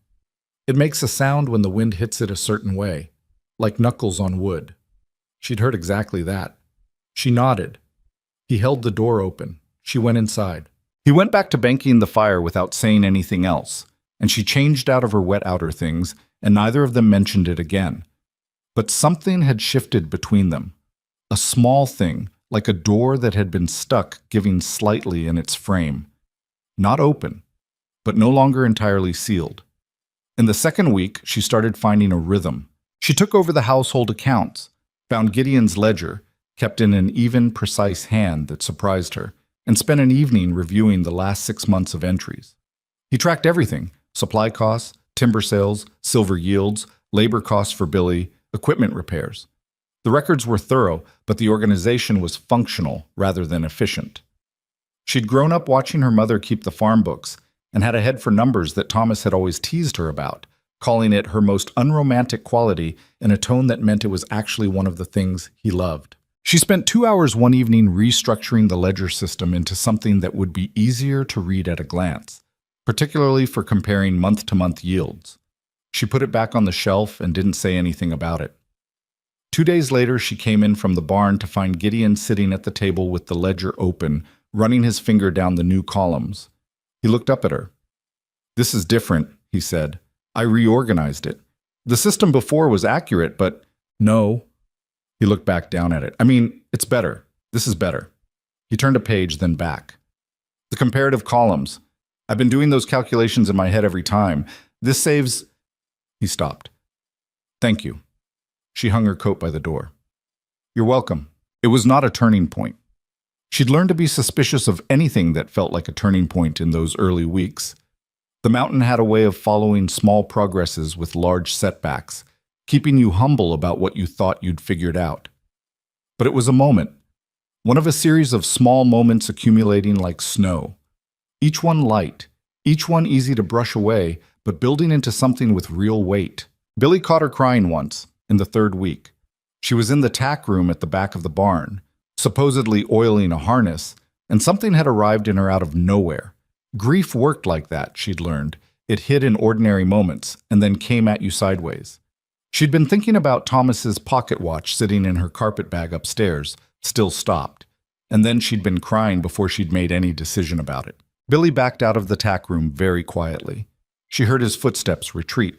It makes a sound when the wind hits it a certain way, like knuckles on wood. She'd heard exactly that. She nodded. He held the door open. She went inside. He went back to banking the fire without saying anything else, and she changed out of her wet outer things, and neither of them mentioned it again. But something had shifted between them. A small thing, like a door that had been stuck giving slightly in its frame. Not open, but no longer entirely sealed. In the second week, she started finding a rhythm. She took over the household accounts, found Gideon's ledger, kept in an even, precise hand that surprised her, and spent an evening reviewing the last 6 months of entries. He tracked everything: supply costs, timber sales, silver yields, labor costs for Billy, equipment repairs. The records were thorough, but the organization was functional rather than efficient. She'd grown up watching her mother keep the farm books and had a head for numbers that Thomas had always teased her about, calling it her most unromantic quality in a tone that meant it was actually one of the things he loved. She spent 2 hours one evening restructuring the ledger system into something that would be easier to read at a glance, particularly for comparing month-to-month yields. She put it back on the shelf and didn't say anything about it. 2 days later, she came in from the barn to find Gideon sitting at the table with the ledger open, running his finger down the new columns. He looked up at her. "This is different," he said. "I reorganized it. The system before was accurate, but no." He looked back down at it. "I mean, it's better. This is better." He turned a page, then back. "The comparative columns. I've been doing those calculations in my head every time. This saves—" He stopped. "Thank you." She hung her coat by the door. "You're welcome." It was not a turning point. She'd learned to be suspicious of anything that felt like a turning point in those early weeks. The mountain had a way of following small progresses with large setbacks, keeping you humble about what you thought you'd figured out. But it was a moment, one of a series of small moments accumulating like snow. Each one light, each one easy to brush away, but building into something with real weight. Billy caught her crying once, in the third week. She was in the tack room at the back of the barn, supposedly oiling a harness, and something had arrived in her out of nowhere. Grief worked like that, she'd learned. It hid in ordinary moments, and then came at you sideways. She'd been thinking about Thomas's pocket watch sitting in her carpet bag upstairs, still stopped, and then she'd been crying before she'd made any decision about it. Billy backed out of the tack room very quietly. She heard his footsteps retreat.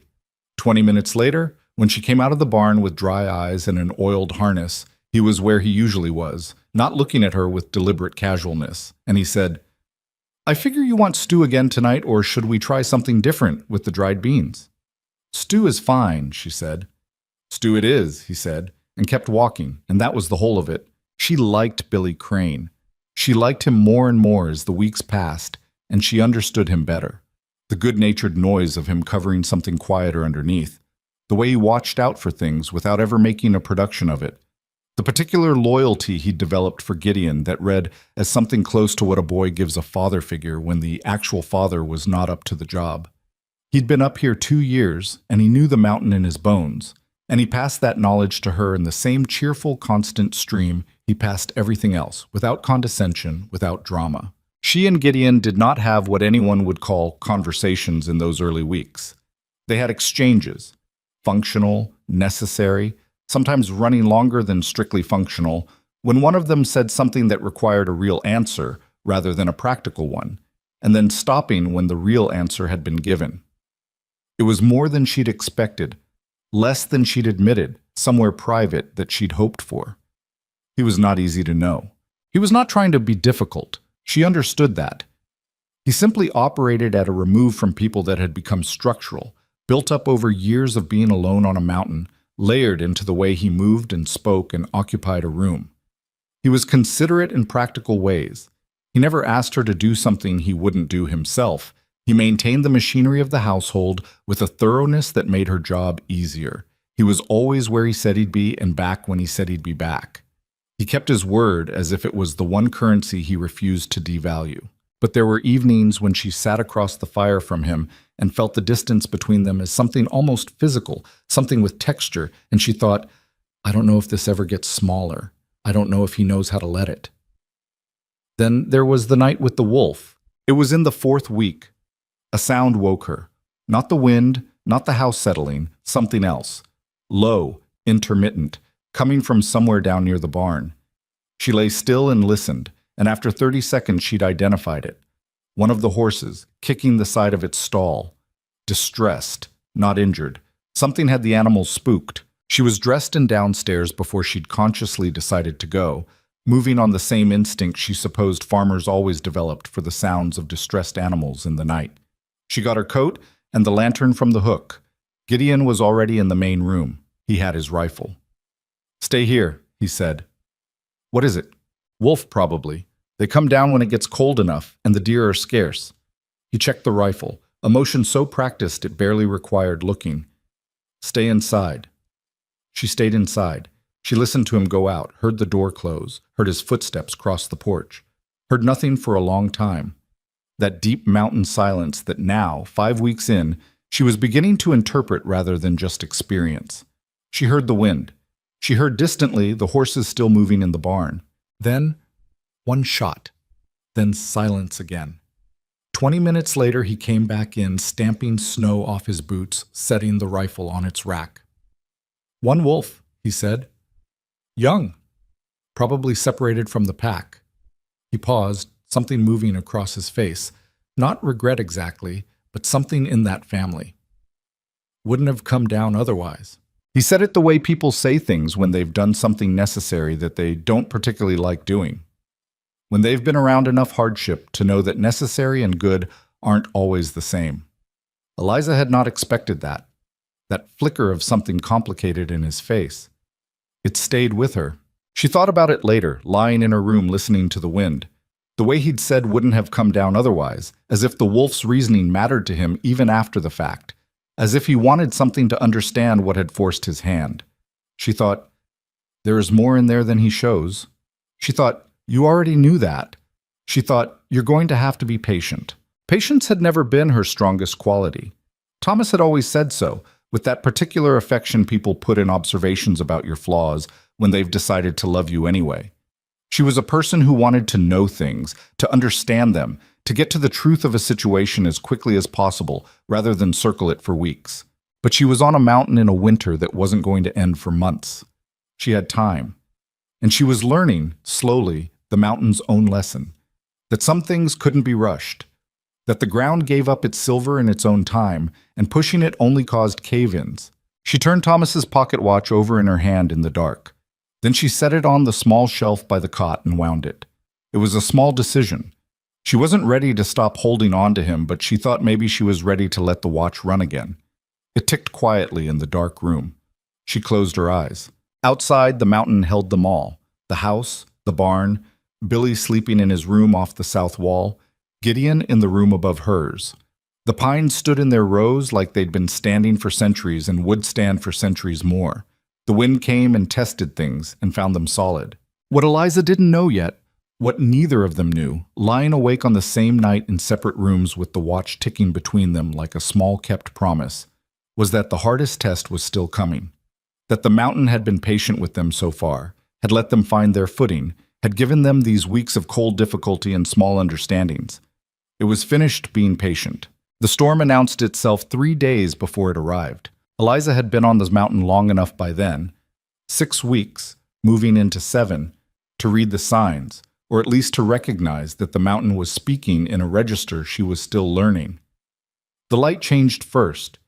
20 minutes later, when she came out of the barn with dry eyes and an oiled harness, he was where he usually was, not looking at her with deliberate casualness, and he said, "I figure you want stew again tonight, or should we try something different with the dried beans?" "Stew is fine," she said. "Stew it is," he said, and kept walking, and that was the whole of it. She liked Billy Crane. She liked him more and more as the weeks passed, and she understood him better. The good-natured noise of him covering something quieter underneath, the way he watched out for things without ever making a production of it, the particular loyalty he'd developed for Gideon that read as something close to what a boy gives a father figure when the actual father was not up to the job. He'd been up here 2 years, and he knew the mountain in his bones, and he passed that knowledge to her in the same cheerful, constant stream he passed everything else, without condescension, without drama. She and Gideon did not have what anyone would call conversations in those early weeks. They had exchanges, functional, necessary, sometimes running longer than strictly functional, when one of them said something that required a real answer rather than a practical one, and then stopping when the real answer had been given. It was more than she'd expected, less than she'd admitted, somewhere private that she'd hoped for. He was not easy to know. He was not trying to be difficult. She understood that. He simply operated at a remove from people that had become structural, built up over years of being alone on a mountain, layered into the way he moved and spoke and occupied a room. He was considerate in practical ways. He never asked her to do something he wouldn't do himself. He maintained the machinery of the household with a thoroughness that made her job easier. He was always where he said he'd be and back when he said he'd be back. He kept his word as if it was the one currency he refused to devalue. But there were evenings when she sat across the fire from him and felt the distance between them as something almost physical, something with texture, and she thought, I don't know if this ever gets smaller. I don't know if he knows how to let it. Then there was the night with the wolf. It was in the 4th week. A sound woke her. Not the wind, not the house settling, something else. Low, intermittent, coming from somewhere down near the barn. She lay still and listened, and after 30 seconds she'd identified it. One of the horses, kicking the side of its stall. Distressed, not injured. Something had the animal spooked. She was dressed and downstairs before she'd consciously decided to go, moving on the same instinct she supposed farmers always developed for the sounds of distressed animals in the night. She got her coat and the lantern from the hook. Gideon was already in the main room. He had his rifle. "Stay here," he said. "What is it?" "Wolf, probably. They come down when it gets cold enough, and the deer are scarce." He checked the rifle, a motion so practiced it barely required looking. "Stay inside." She stayed inside. She listened to him go out, heard the door close, heard his footsteps cross the porch, heard nothing for a long time. That deep mountain silence that now, 5 weeks in, she was beginning to interpret rather than just experience. She heard the wind. She heard distantly the horses still moving in the barn. Then, one shot. Then silence again. 20 minutes later, he came back in, stamping snow off his boots, setting the rifle on its rack. "One wolf," he said. "Young. Probably separated from the pack." He paused, something moving across his face. Not regret exactly, but something in that family. Wouldn't have come down otherwise. He said it the way people say things when they've done something necessary that they don't particularly like doing. When they've been around enough hardship to know that necessary and good aren't always the same. Eliza had not expected that flicker of something complicated in his face. It stayed with her. She thought about it later, lying in her room listening to the wind. The way he'd said wouldn't have come down otherwise, as if the wolf's reasoning mattered to him even after the fact, as if he wanted something to understand what had forced his hand. She thought, there is more in there than he shows. She thought, you already knew that. She thought, you're going to have to be patient. Patience had never been her strongest quality. Thomas had always said so, with that particular affection people put in observations about your flaws when they've decided to love you anyway. She was a person who wanted to know things, to understand them, to get to the truth of a situation as quickly as possible, rather than circle it for weeks. But she was on a mountain in a winter that wasn't going to end for months. She had time. And she was learning, slowly, the mountain's own lesson. That some things couldn't be rushed. That the ground gave up its silver in its own time, and pushing it only caused cave-ins. She turned Thomas's pocket watch over in her hand in the dark. Then she set it on the small shelf by the cot and wound it. It was a small decision. She wasn't ready to stop holding on to him, but she thought maybe she was ready to let the watch run again. It ticked quietly in the dark room. She closed her eyes. Outside, the mountain held them all. The house, the barn, Billy sleeping in his room off the south wall, Gideon in the room above hers. The pines stood in their rows like they'd been standing for centuries and would stand for centuries more. The wind came and tested things and found them solid. What Eliza didn't know yet, what neither of them knew, lying awake on the same night in separate rooms with the watch ticking between them like a small kept promise, was that the hardest test was still coming. That the mountain had been patient with them so far, had let them find their footing, had given them these weeks of cold difficulty and small understandings. It was finished being patient. The storm announced itself 3 days before it arrived. Eliza had been on this mountain long enough by then, 6 weeks, moving into 7, to read the signs, or at least to recognize that the mountain was speaking in a register she was still learning. The light changed first.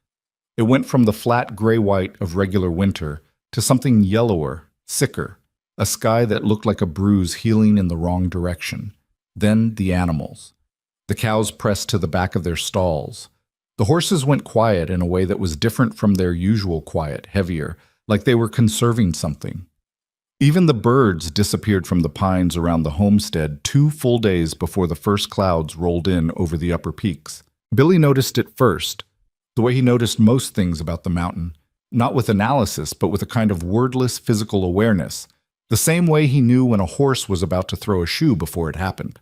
It went from the flat gray-white of regular winter to something yellower, sicker, a sky that looked like a bruise healing in the wrong direction. Then the animals. The cows pressed to the back of their stalls. The horses went quiet in a way that was different from their usual quiet, heavier, like they were conserving something. Even the birds disappeared from the pines around the homestead 2 full days before the first clouds rolled in over the upper peaks. Billy noticed it first, the way he noticed most things about the mountain, not with analysis, but with a kind of wordless physical awareness, the same way he knew when a horse was about to throw a shoe before it happened.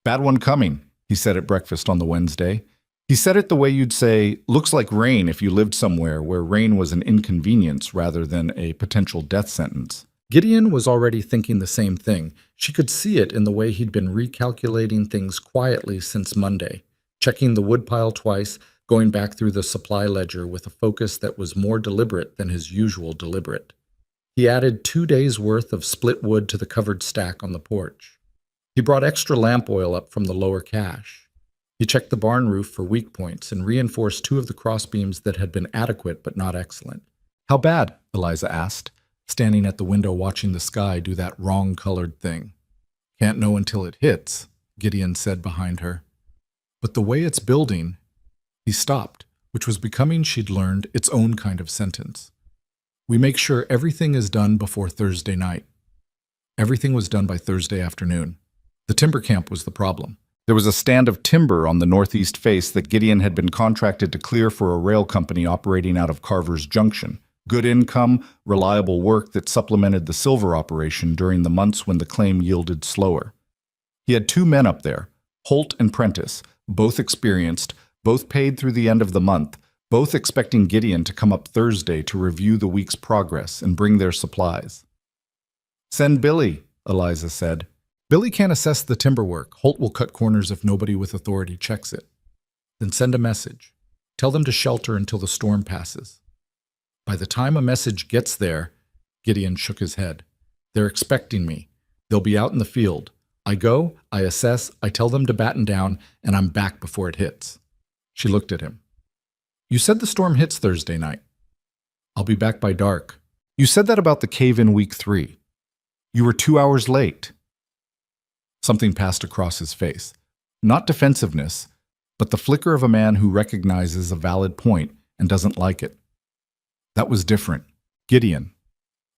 "Bad one coming," he said at breakfast on the Wednesday. He said it the way you'd say, looks like rain if you lived somewhere where rain was an inconvenience rather than a potential death sentence. Gideon was already thinking the same thing. She could see it in the way he'd been recalculating things quietly since Monday, checking the woodpile twice, going back through the supply ledger with a focus that was more deliberate than his usual deliberate. He added 2 days' worth of split wood to the covered stack on the porch. He brought extra lamp oil up from the lower cache. He checked the barn roof for weak points and reinforced 2 of the crossbeams that had been adequate but not excellent. "How bad?" Eliza asked, standing at the window watching the sky do that wrong-colored thing. "Can't know until it hits," Gideon said behind her. "But the way it's building—" He stopped, which was becoming, she'd learned, its own kind of sentence. We make sure everything is done before Thursday night. Everything was done by Thursday afternoon. The timber camp was the problem. There was a stand of timber on the northeast face that Gideon had been contracted to clear for a rail company operating out of Carver's Junction. Good income, reliable work that supplemented the silver operation during the months when the claim yielded slower. He had 2 men up there, Holt and Prentice, both experienced, both paid through the end of the month, both expecting Gideon to come up Thursday to review the week's progress and bring their supplies. "Send Billy," Eliza said. "Billy can't assess the timber work. Holt will cut corners if nobody with authority checks it. Then send a message. Tell them to shelter until the storm passes." By the time a message gets there, Gideon shook his head. "They're expecting me. They'll be out in the field. I go, I assess, I tell them to batten down, and I'm back before it hits." She looked at him. "You said the storm hits Thursday night." "I'll be back by dark." "You said that about the cave-in week 3. You were 2 hours late." Something passed across his face. Not defensiveness, but the flicker of a man who recognizes a valid point and doesn't like it. That was different. Gideon.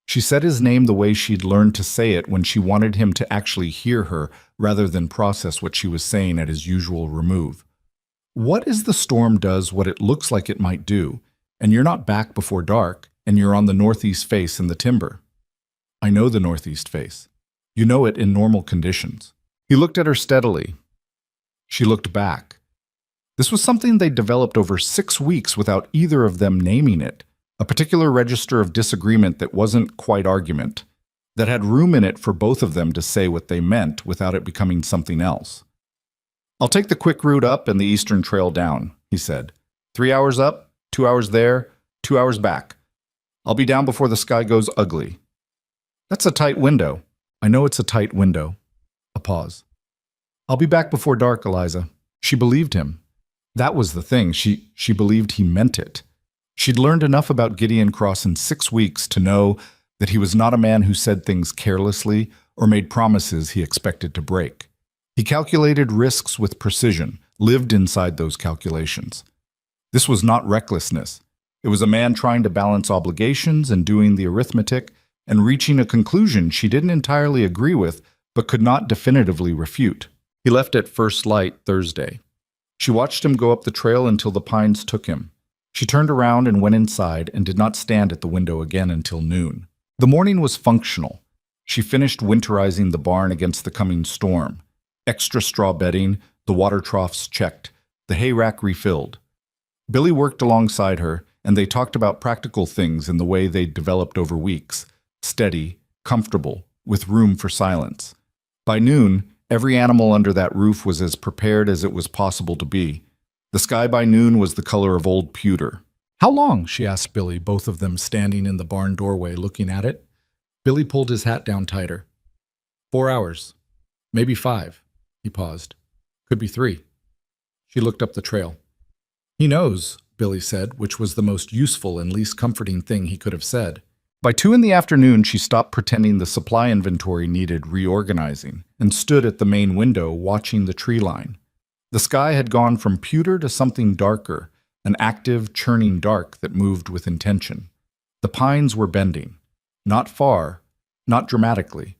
She said his name the way she'd learned to say it when she wanted him to actually hear her rather than process what she was saying at his usual remove. "What is the storm does what it looks like it might do, and you're not back before dark, and you're on the northeast face in the timber?" "I know the northeast face. You know it in normal conditions." He looked at her steadily. She looked back. This was something they'd developed over 6 weeks without either of them naming it. A particular register of disagreement that wasn't quite argument, that had room in it for both of them to say what they meant without it becoming something else. "I'll take the quick route up and the eastern trail down," he said. 3 hours up, 2 hours there, 2 hours back. I'll be down before the sky goes ugly." "That's a tight window." "I know it's a tight window." A pause. "I'll be back before dark, Eliza." She believed him. That was the thing. She believed he meant it. She'd learned enough about Gideon Cross in 6 weeks to know that he was not a man who said things carelessly or made promises he expected to break. He calculated risks with precision, lived inside those calculations. This was not recklessness. It was a man trying to balance obligations and doing the arithmetic and reaching a conclusion she didn't entirely agree with but could not definitively refute. He left at first light Thursday. She watched him go up the trail until the pines took him. She turned around and went inside and did not stand at the window again until noon. The morning was functional. She finished winterizing the barn against the coming storm. Extra straw bedding, the water troughs checked, the hay rack refilled. Billy worked alongside her, and they talked about practical things in the way they'd developed over weeks, steady, comfortable, with room for silence. By noon, every animal under that roof was as prepared as it was possible to be. The sky by noon was the color of old pewter. "How long?" she asked Billy, both of them standing in the barn doorway looking at it. Billy pulled his hat down tighter. 4 hours. Maybe 5. He paused. Could be 3. She looked up the trail. "He knows," Billy said, which was the most useful and least comforting thing he could have said. By 2 in the afternoon, she stopped pretending the supply inventory needed reorganizing and stood at the main window watching the tree line. The sky had gone from pewter to something darker, an active, churning dark that moved with intention. The pines were bending. Not far, not dramatically,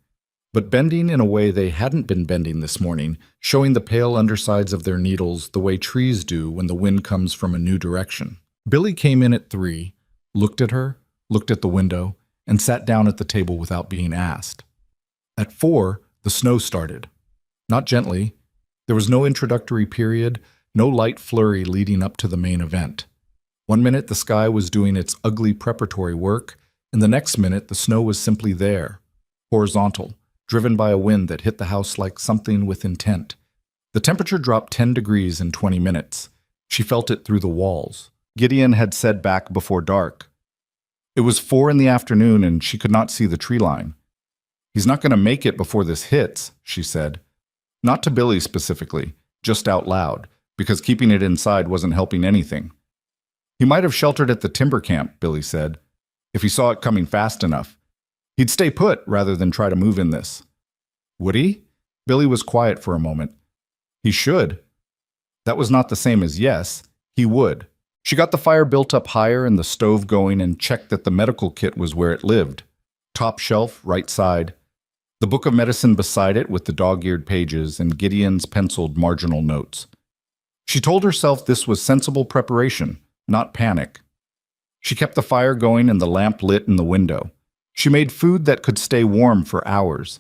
but bending in a way they hadn't been bending this morning, showing the pale undersides of their needles the way trees do when the wind comes from a new direction. Billy came in at 3, looked at her, looked at the window, and sat down at the table without being asked. At 4, the snow started. Not gently. There was no introductory period, no light flurry leading up to the main event. 1 minute the sky was doing its ugly preparatory work, and the next minute the snow was simply there, horizontal, driven by a wind that hit the house like something with intent. The temperature dropped 10 degrees in 20 minutes. She felt it through the walls. Gideon had said back before dark. It was 4 in the afternoon and she could not see the tree line. "He's not going to make it before this hits," she said. Not to Billy specifically, just out loud, because keeping it inside wasn't helping anything. "He might have sheltered at the timber camp," Billy said, "if he saw it coming fast enough. He'd stay put rather than try to move in this." "Would he?" Billy was quiet for a moment. "He should." That was not the same as yes. He would. She got the fire built up higher and the stove going and checked that the medical kit was where it lived. Top shelf, right side. The book of medicine beside it with the dog-eared pages and Gideon's penciled marginal notes. She told herself this was sensible preparation, not panic. She kept the fire going and the lamp lit in the window. She made food that could stay warm for hours.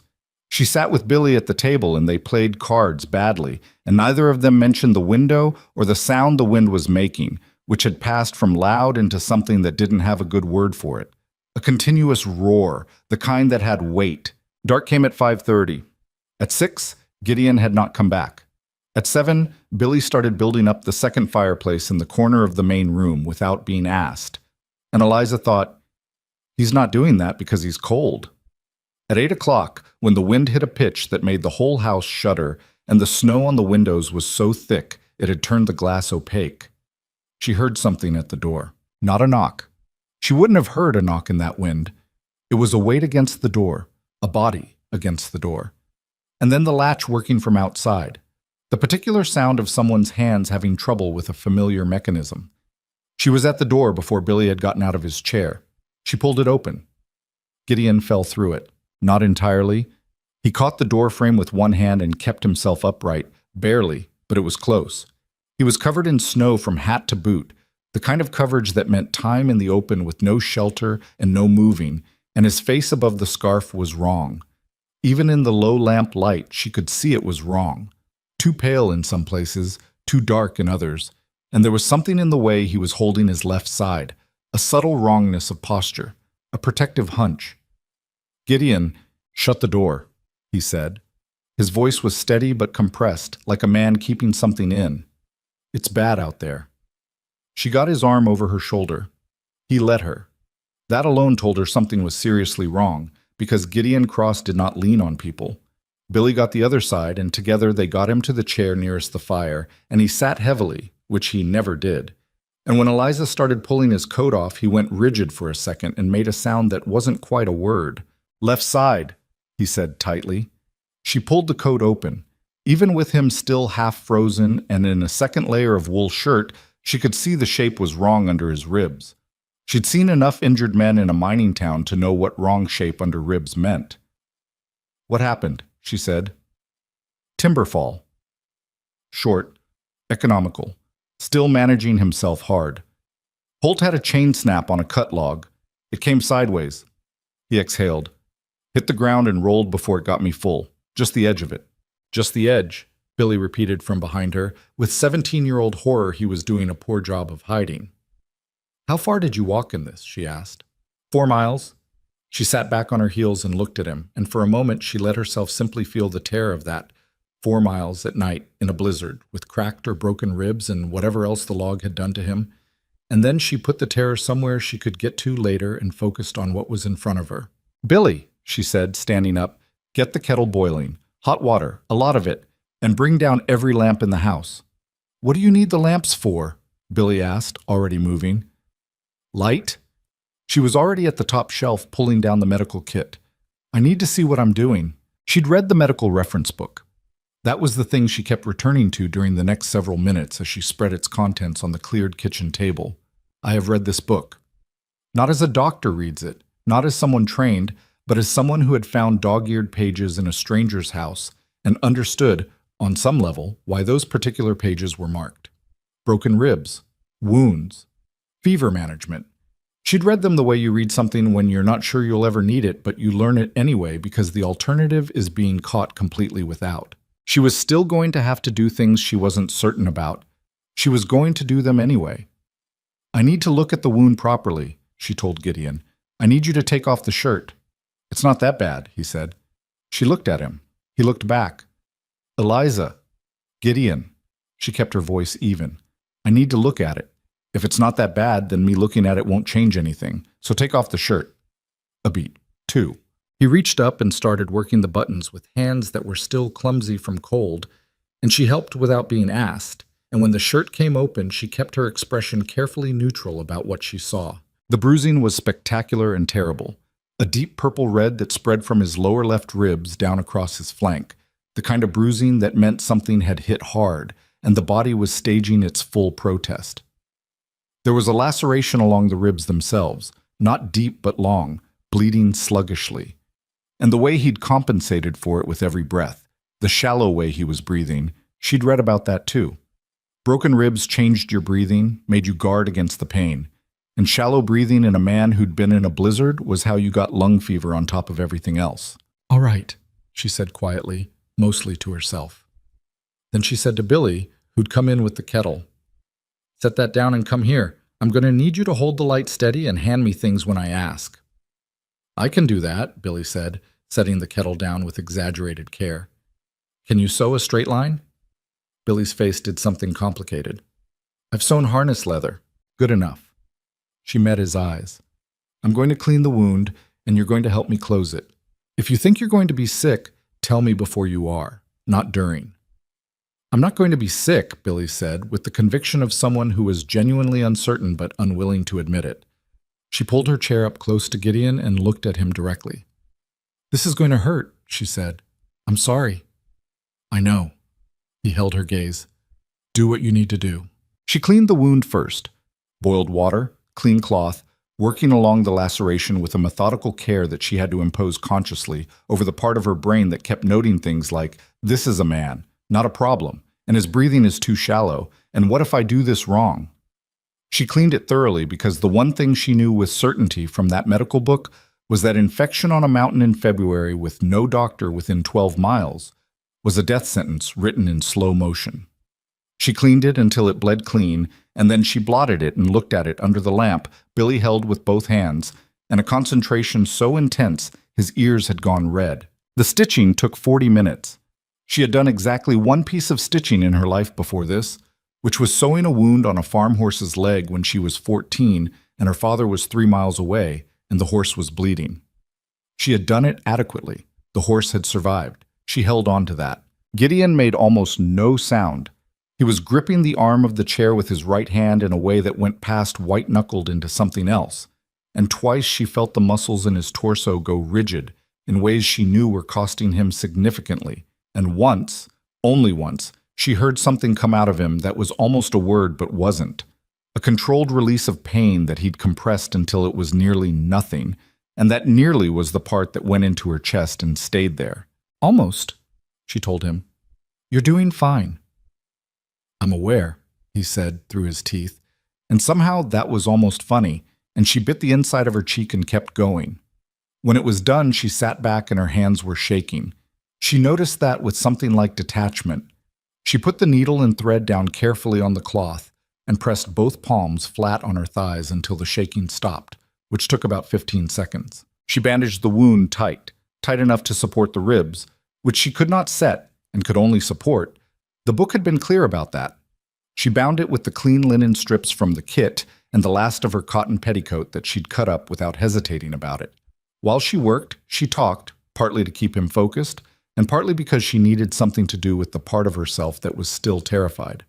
She sat with Billy at the table and they played cards badly, and neither of them mentioned the window or the sound the wind was making, which had passed from loud into something that didn't have a good word for it. A continuous roar, the kind that had weight. Dark came at 5:30. At 6, Gideon had not come back. At 7, Billy started building up the second fireplace in the corner of the main room without being asked. And Eliza thought, he's not doing that because he's cold. At 8 o'clock, when the wind hit a pitch that made the whole house shudder and the snow on the windows was so thick it had turned the glass opaque, she heard something at the door. Not a knock. She wouldn't have heard a knock in that wind. It was a weight against the door, a body against the door. And then the latch working from outside. The particular sound of someone's hands having trouble with a familiar mechanism. She was at the door before Billy had gotten out of his chair. She pulled it open. Gideon fell through it. Not entirely. He caught the door frame with one hand and kept himself upright, barely, but it was close. He was covered in snow from hat to boot, the kind of coverage that meant time in the open with no shelter and no moving, and his face above the scarf was wrong. Even in the low lamp light, she could see it was wrong. Too pale in some places, too dark in others, and there was something in the way he was holding his left side, a subtle wrongness of posture, a protective hunch. Gideon, shut the door, he said. His voice was steady but compressed, like a man keeping something in. It's bad out there. She got his arm over her shoulder. He let her. That alone told her something was seriously wrong, because Gideon Cross did not lean on people. Billy got the other side, and together they got him to the chair nearest the fire, and he sat heavily, which he never did. And when Eliza started pulling his coat off, he went rigid for a second and made a sound that wasn't quite a word. Left side, he said tightly. She pulled the coat open. Even with him still half frozen and in a second layer of wool shirt, she could see the shape was wrong under his ribs. She'd seen enough injured men in a mining town to know what wrong shape under ribs meant. What happened? She said. Timberfall. Short, economical, still managing himself hard. Holt had a chain snap on a cut log. It came sideways. He exhaled. Hit the ground and rolled before it got me full. Just the edge of it. Just the edge, Billy repeated from behind her, with 17-year-old horror he was doing a poor job of hiding. How far did you walk in this? She asked. 4 miles. She sat back on her heels and looked at him, and for a moment she let herself simply feel the terror of that. 4 miles at night in a blizzard, with cracked or broken ribs and whatever else the log had done to him. And then she put the terror somewhere she could get to later and focused on what was in front of her. Billy, she said, standing up, get the kettle boiling. Hot water, a lot of it, and bring down every lamp in the house. What do you need the lamps for? Billy asked, already moving. Light? She was already at the top shelf pulling down the medical kit. I need to see what I'm doing. She'd read the medical reference book. That was the thing she kept returning to during the next several minutes as she spread its contents on the cleared kitchen table. I have read this book. Not as a doctor reads it, not as someone trained, but as someone who had found dog-eared pages in a stranger's house and understood, on some level, why those particular pages were marked. Broken ribs, wounds, fever management. She'd read them the way you read something when you're not sure you'll ever need it, but you learn it anyway because the alternative is being caught completely without. She was still going to have to do things she wasn't certain about. She was going to do them anyway. I need to look at the wound properly, she told Gideon. I need you to take off the shirt. It's not that bad, he said. She looked at him. He looked back. Eliza. Gideon. She kept her voice even. I need to look at it. If it's not that bad, then me looking at it won't change anything. So take off the shirt. A beat. 2. He reached up and started working the buttons with hands that were still clumsy from cold, and she helped without being asked, and when the shirt came open, she kept her expression carefully neutral about what she saw. The bruising was spectacular and terrible. A deep purple red that spread from his lower left ribs down across his flank, the kind of bruising that meant something had hit hard, and the body was staging its full protest. There was a laceration along the ribs themselves, not deep but long, bleeding sluggishly. And the way he'd compensated for it with every breath, the shallow way he was breathing, she'd read about that too. Broken ribs changed your breathing, made you guard against the pain. And shallow breathing in a man who'd been in a blizzard was how you got lung fever on top of everything else. "All right," she said quietly, mostly to herself. Then she said to Billy, who'd come in with the kettle, "Set that down and come here. I'm going to need you to hold the light steady and hand me things when I ask." "I can do that," Billy said, setting the kettle down with exaggerated care. "Can you sew a straight line?" Billy's face did something complicated. "I've sewn harness leather. Good enough." She met his eyes. "I'm going to clean the wound, and you're going to help me close it. If you think you're going to be sick, tell me before you are, not during." "I'm not going to be sick," Billy said, with the conviction of someone who was genuinely uncertain but unwilling to admit it. She pulled her chair up close to Gideon and looked at him directly. "This is going to hurt," she said. "I'm sorry." "I know." He held her gaze. "Do what you need to do." She cleaned the wound first. Boiled water, clean cloth, working along the laceration with a methodical care that she had to impose consciously over the part of her brain that kept noting things like, "This is a man, not a problem, and his breathing is too shallow, and what if I do this wrong?" She cleaned it thoroughly because the one thing she knew with certainty from that medical book was that infection on a mountain in February with no doctor within 12 miles was a death sentence written in slow motion. She cleaned it until it bled clean, and then she blotted it and looked at it under the lamp Billy held with both hands, and a concentration so intense his ears had gone red. The stitching took 40 minutes. She had done exactly one piece of stitching in her life before this, which was sewing a wound on a farm horse's leg when she was 14 and her father was 3 miles away and the horse was bleeding. She had done it adequately. The horse had survived. She held on to that. Gideon made almost no sound. He was gripping the arm of the chair with his right hand in a way that went past white-knuckled into something else, and twice she felt the muscles in his torso go rigid in ways she knew were costing him significantly, and once, only once, she heard something come out of him that was almost a word but wasn't, a controlled release of pain that he'd compressed until it was nearly nothing, and that nearly was the part that went into her chest and stayed there. "Almost," she told him. "You're doing fine." "I'm aware," he said through his teeth, and somehow that was almost funny, and she bit the inside of her cheek and kept going. When it was done, she sat back and her hands were shaking. She noticed that with something like detachment. She put the needle and thread down carefully on the cloth and pressed both palms flat on her thighs until the shaking stopped, which took about 15 seconds. She bandaged the wound tight enough to support the ribs, which she could not set and could only support. The book had been clear about that. She bound it with the clean linen strips from the kit and the last of her cotton petticoat that she'd cut up without hesitating about it. While she worked, she talked, partly to keep him focused, and partly because she needed something to do with the part of herself that was still terrified.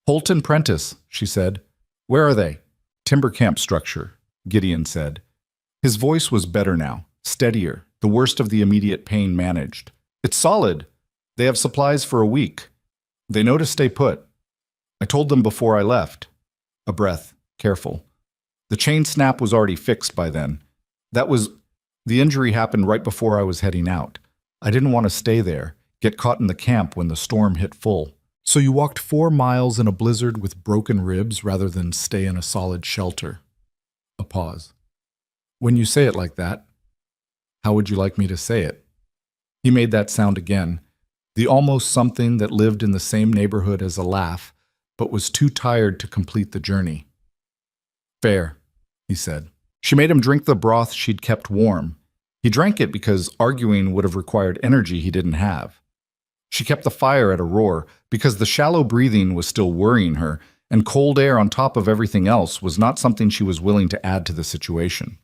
"Holt and Prentice," she said. "Where are they?" "Timber camp structure," Gideon said. His voice was better now, steadier, the worst of the immediate pain managed. "It's solid. They have supplies for a week. They know to stay put. I told them before I left." A breath, careful. "The chain snap was already fixed by then. The injury happened right before I was heading out. I didn't want to stay there, get caught in the camp when the storm hit full." "So you walked 4 miles in a blizzard with broken ribs rather than stay in a solid shelter?" A pause. "When you say it like that, how would you like me to say it?" He made that sound again, the almost something that lived in the same neighborhood as a laugh, but was too tired to complete the journey. "Fair," he said. She made him drink the broth she'd kept warm. He drank it because arguing would have required energy he didn't have. She kept the fire at a roar because the shallow breathing was still worrying her, and cold air on top of everything else was not something she was willing to add to the situation.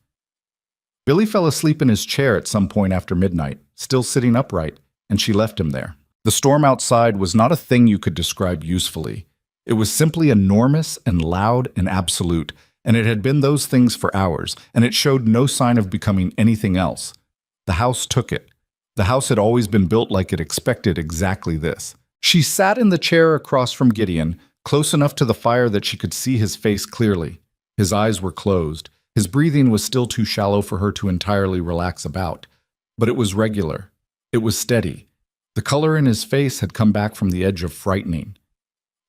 Billy fell asleep in his chair at some point after midnight, still sitting upright, and she left him there. The storm outside was not a thing you could describe usefully. It was simply enormous and loud and absolute, and it had been those things for hours, and it showed no sign of becoming anything else. The house took it. The house had always been built like it expected exactly this. She sat in the chair across from Gideon, close enough to the fire that she could see his face clearly. His eyes were closed. His breathing was still too shallow for her to entirely relax about. But it was regular. It was steady. The color in his face had come back from the edge of frightening.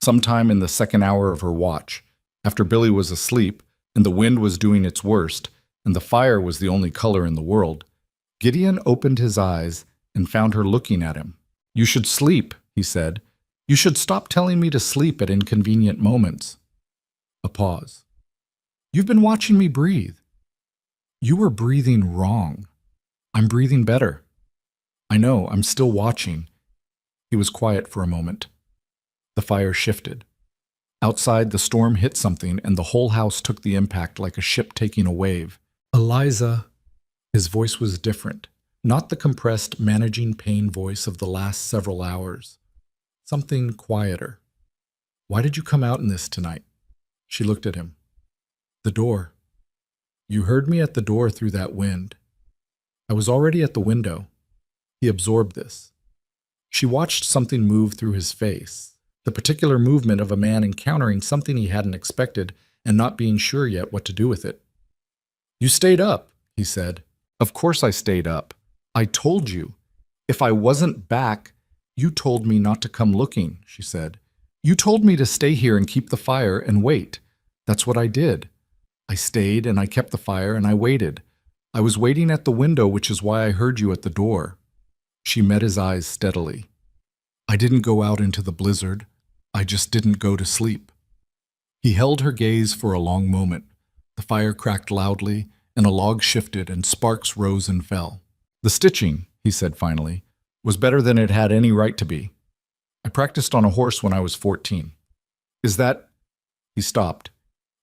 Sometime in the second hour of her watch, after Billy was asleep and the wind was doing its worst, and the fire was the only color in the world, Gideon opened his eyes and found her looking at him. "You should sleep," he said. "You should stop telling me to sleep at inconvenient moments." A pause. "You've been watching me breathe." "You were breathing wrong. I'm breathing better." "I know, I'm still watching." He was quiet for a moment. The fire shifted. Outside, the storm hit something, and the whole house took the impact like a ship taking a wave. "Eliza." His voice was different, not the compressed, managing pain voice of the last several hours. Something quieter. "Why did you come out in this tonight?" She looked at him. "The door. You heard me at the door through that wind." "I was already at the window." He absorbed this. She watched something move through his face, the particular movement of a man encountering something he hadn't expected and not being sure yet what to do with it. "You stayed up," he said. "Of course I stayed up. I told you. If I wasn't back, you told me not to come looking," she said. "You told me to stay here and keep the fire and wait. That's what I did. I stayed and I kept the fire and I waited. I was waiting at the window, which is why I heard you at the door." She met his eyes steadily. "I didn't go out into the blizzard. I just didn't go to sleep." He held her gaze for a long moment. The fire cracked loudly, and a log shifted and sparks rose and fell. "The stitching," he said finally, "was better than it had any right to be. I practiced on a horse when I was 14. Is that—" He stopped,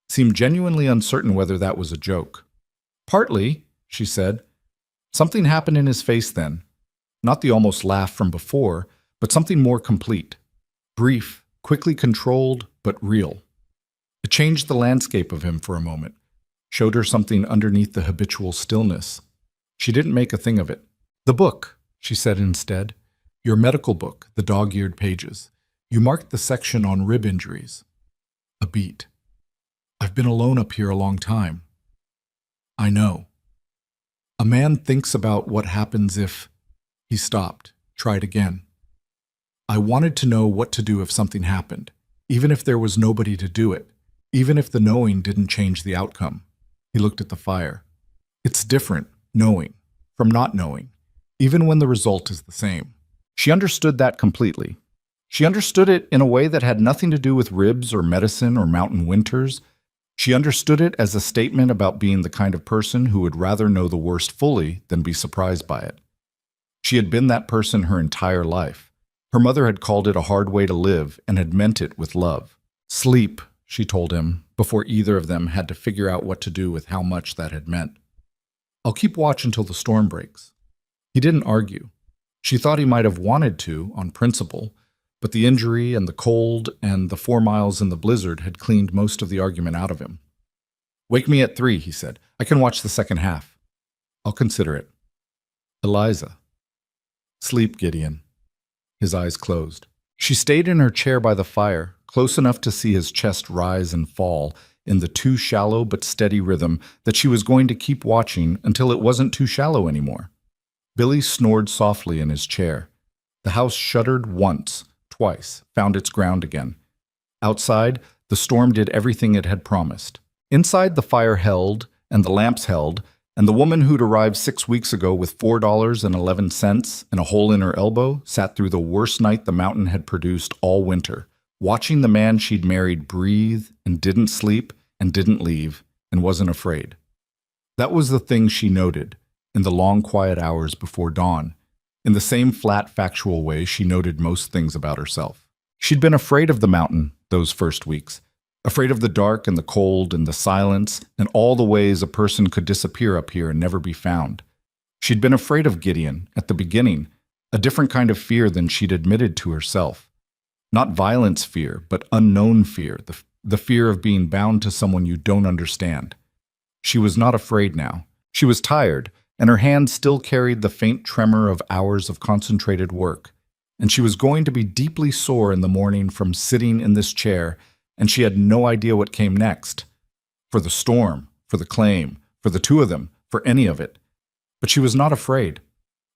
seemed genuinely uncertain whether that was a joke. "Partly," she said. Something happened in his face then. Not the almost laugh from before, but something more complete. Brief, quickly controlled, but real. It changed the landscape of him for a moment, showed her something underneath the habitual stillness. She didn't make a thing of it. "The book," she said instead. "Your medical book, the dog-eared pages. You marked the section on rib injuries." A beat. "I've been alone up here a long time." "I know." "A man thinks about what happens if—" He stopped, tried again. "I wanted to know what to do if something happened, even if there was nobody to do it, even if the knowing didn't change the outcome." He looked at the fire. "It's different, knowing, from not knowing, even when the result is the same." She understood that completely. She understood it in a way that had nothing to do with ribs or medicine or mountain winters. She understood it as a statement about being the kind of person who would rather know the worst fully than be surprised by it. She had been that person her entire life. Her mother had called it a hard way to live and had meant it with love. "Sleep," she told him, before either of them had to figure out what to do with how much that had meant. "I'll keep watch until the storm breaks." He didn't argue. She thought he might have wanted to, on principle, but the injury and the cold and the 4 miles in the blizzard had cleaned most of the argument out of him. "Wake me at 3, he said. "I can watch the second half." "I'll consider it." "Eliza." "Sleep, Gideon." His eyes closed. She stayed in her chair by the fire, close enough to see his chest rise and fall in the too shallow but steady rhythm that she was going to keep watching until it wasn't too shallow anymore. Billy snored softly in his chair. The house shuddered once, twice, found its ground again. Outside, the storm did everything it had promised. Inside, the fire held, and the lamps held, and the woman who'd arrived 6 weeks ago with $4.11 and a hole in her elbow sat through the worst night the mountain had produced all winter, watching the man she'd married breathe and didn't sleep and didn't leave and wasn't afraid. That was the thing she noted in the long, quiet hours before dawn, in the same flat, factual way she noted most things about herself. She'd been afraid of the mountain those first weeks, afraid of the dark and the cold and the silence and all the ways a person could disappear up here and never be found. She'd been afraid of Gideon at the beginning, a different kind of fear than she'd admitted to herself. Not violence fear, but unknown fear, the fear of being bound to someone you don't understand. She was not afraid now. She was tired, and her hand still carried the faint tremor of hours of concentrated work. And she was going to be deeply sore in the morning from sitting in this chair, and she had no idea what came next. For the storm, for the claim, for the two of them, for any of it. But she was not afraid.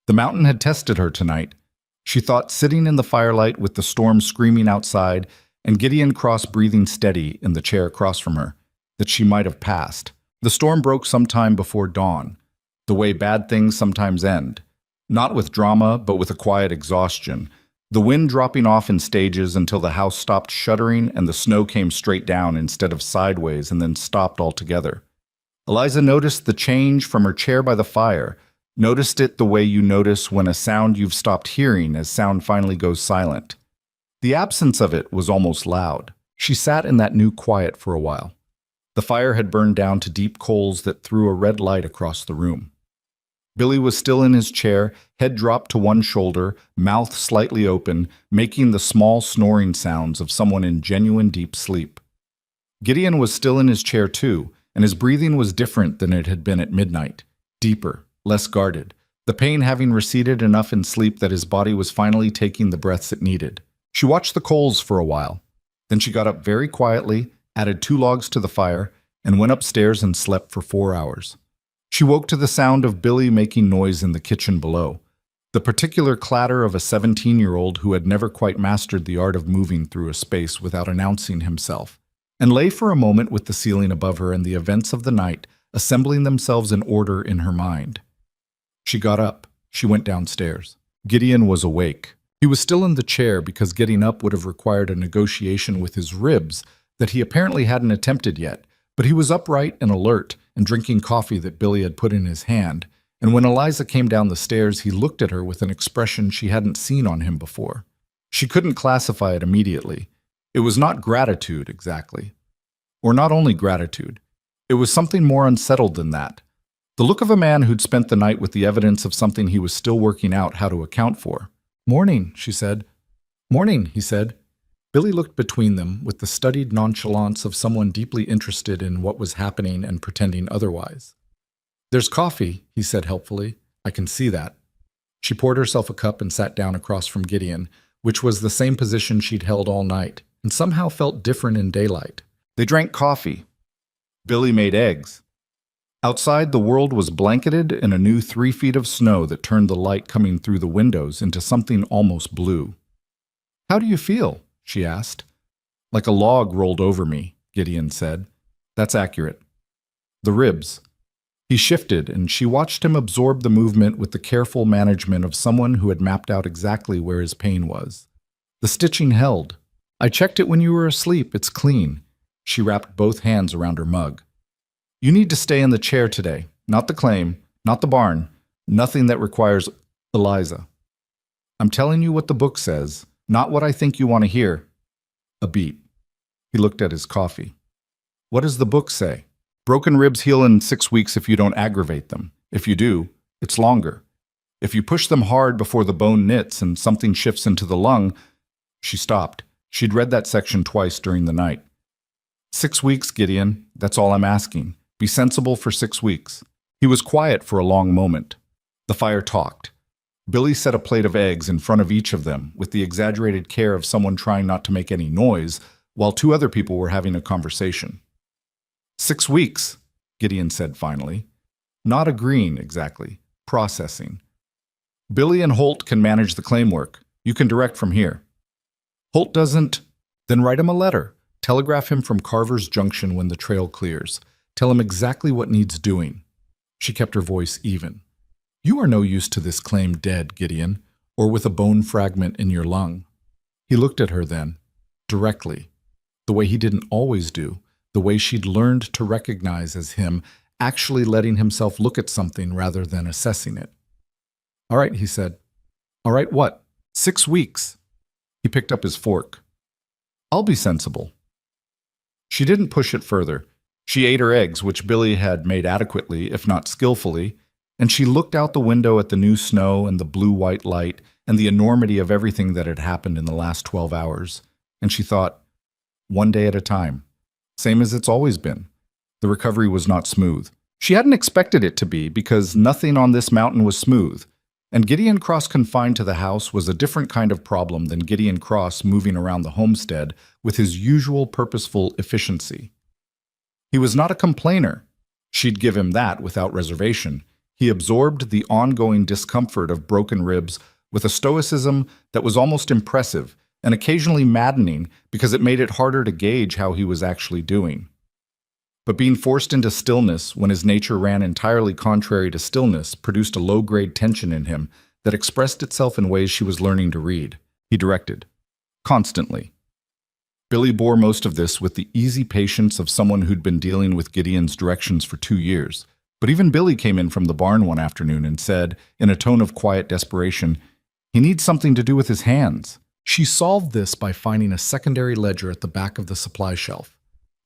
The mountain had tested her tonight. She thought, sitting in the firelight with the storm screaming outside and Gideon Cross breathing steady in the chair across from her, that she might have passed. The storm broke sometime before dawn, the way bad things sometimes end. Not with drama, but with a quiet exhaustion. The wind dropping off in stages until the house stopped shuddering and the snow came straight down instead of sideways and then stopped altogether. Eliza noticed the change from her chair by the fire, noticed it the way you notice when a sound you've stopped hearing as sound finally goes silent. The absence of it was almost loud. She sat in that new quiet for a while. The fire had burned down to deep coals that threw a red light across the room. Billy was still in his chair, head dropped to one shoulder, mouth slightly open, making the small snoring sounds of someone in genuine deep sleep. Gideon was still in his chair too, and his breathing was different than it had been at midnight, deeper, less guarded, the pain having receded enough in sleep that his body was finally taking the breaths it needed. She watched the coals for a while. Then she got up very quietly, added 2 logs to the fire, and went upstairs and slept for 4 hours. She woke to the sound of Billy making noise in the kitchen below, the particular clatter of a 17-year-old who had never quite mastered the art of moving through a space without announcing himself, and lay for a moment with the ceiling above her and the events of the night assembling themselves in order in her mind. She got up. She went downstairs. Gideon was awake. He was still in the chair because getting up would have required a negotiation with his ribs that he apparently hadn't attempted yet, but he was upright and alert and drinking coffee that Billy had put in his hand, and when Eliza came down the stairs, he looked at her with an expression she hadn't seen on him before. She couldn't classify it immediately. It was not gratitude, exactly. Or not only gratitude. It was something more unsettled than that. The look of a man who'd spent the night with the evidence of something he was still working out how to account for. "Morning," she said. "Morning," he said. Billy looked between them with the studied nonchalance of someone deeply interested in what was happening and pretending otherwise. "There's coffee," he said helpfully. "I can see that." She poured herself a cup and sat down across from Gideon, which was the same position she'd held all night, and somehow felt different in daylight. They drank coffee. Billy made eggs. Outside, the world was blanketed in a new 3 feet of snow that turned the light coming through the windows into something almost blue. "How do you feel?" she asked. "Like a log rolled over me," Gideon said. "That's accurate." "The ribs." He shifted, and she watched him absorb the movement with the careful management of someone who had mapped out exactly where his pain was. "The stitching held. I checked it when you were asleep. It's clean." She wrapped both hands around her mug. "You need to stay in the chair today. Not the claim, not the barn, nothing that requires Eliza. I'm telling you what the book says, not what I think you want to hear." A beat. He looked at his coffee. "What does the book say? Broken ribs heal in 6 weeks if you don't aggravate them. If you do, it's longer. If you push them hard before the bone knits and something shifts into the lung..." She stopped. She'd read that section twice during the night. 6 weeks, Gideon. That's all I'm asking. Be sensible for 6 weeks. He was quiet for a long moment. The fire talked. Billy set a plate of eggs in front of each of them with the exaggerated care of someone trying not to make any noise, while 2 other people were having a conversation. 6 weeks, Gideon said finally. Not agreeing, exactly. Processing. Billy and Holt can manage the claim work. You can direct from here. Holt doesn't? Then write him a letter. Telegraph him from Carver's Junction when the trail clears. Tell him exactly what needs doing. She kept her voice even. You are no use to this claim dead, Gideon, or with a bone fragment in your lung. He looked at her then, directly, the way he didn't always do, the way she'd learned to recognize as him actually letting himself look at something rather than assessing it. All right, he said. All right, what? 6 weeks. He picked up his fork. I'll be sensible. She didn't push it further. She ate her eggs, which Billy had made adequately, if not skillfully, and she looked out the window at the new snow and the blue-white light and the enormity of everything that had happened in the last 12 hours. And she thought, one day at a time, same as it's always been. The recovery was not smooth. She hadn't expected it to be because nothing on this mountain was smooth. And Gideon Cross confined to the house was a different kind of problem than Gideon Cross moving around the homestead with his usual purposeful efficiency. He was not a complainer. She'd give him that without reservation. He absorbed the ongoing discomfort of broken ribs with a stoicism that was almost impressive and occasionally maddening because it made it harder to gauge how he was actually doing. But being forced into stillness when his nature ran entirely contrary to stillness produced a low-grade tension in him that expressed itself in ways she was learning to read. He directed. Constantly. Billy bore most of this with the easy patience of someone who'd been dealing with Gideon's directions for 2 years. But even Billy came in from the barn one afternoon and said, in a tone of quiet desperation, "He needs something to do with his hands." She solved this by finding a secondary ledger at the back of the supply shelf.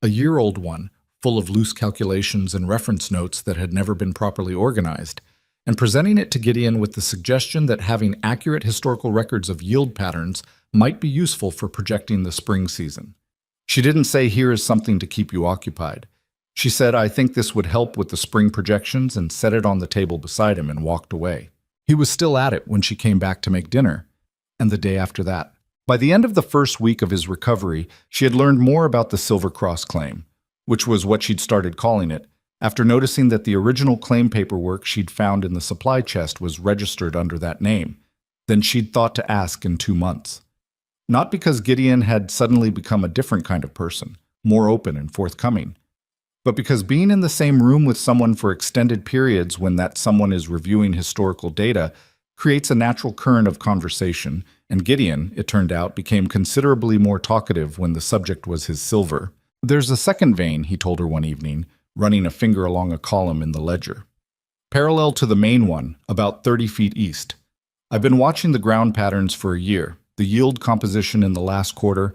A year-old one, full of loose calculations and reference notes that had never been properly organized, and presenting it to Gideon with the suggestion that having accurate historical records of yield patterns might be useful for projecting the spring season. She didn't say, "Here is something to keep you occupied." She said, "I think this would help with the spring projections," and set it on the table beside him and walked away. He was still at it when she came back to make dinner, and the day after that. By the end of the first week of his recovery, she had learned more about the Silver Cross claim, which was what she'd started calling it, after noticing that the original claim paperwork she'd found in the supply chest was registered under that name, than she'd thought to ask in 2 months. Not because Gideon had suddenly become a different kind of person, more open and forthcoming, but because being in the same room with someone for extended periods when that someone is reviewing historical data creates a natural current of conversation, and Gideon, it turned out, became considerably more talkative when the subject was his silver. "There's a second vein," he told her one evening, running a finger along a column in the ledger. "Parallel to the main one, about 30 feet east. I've been watching the ground patterns for a year, the yield composition in the last quarter."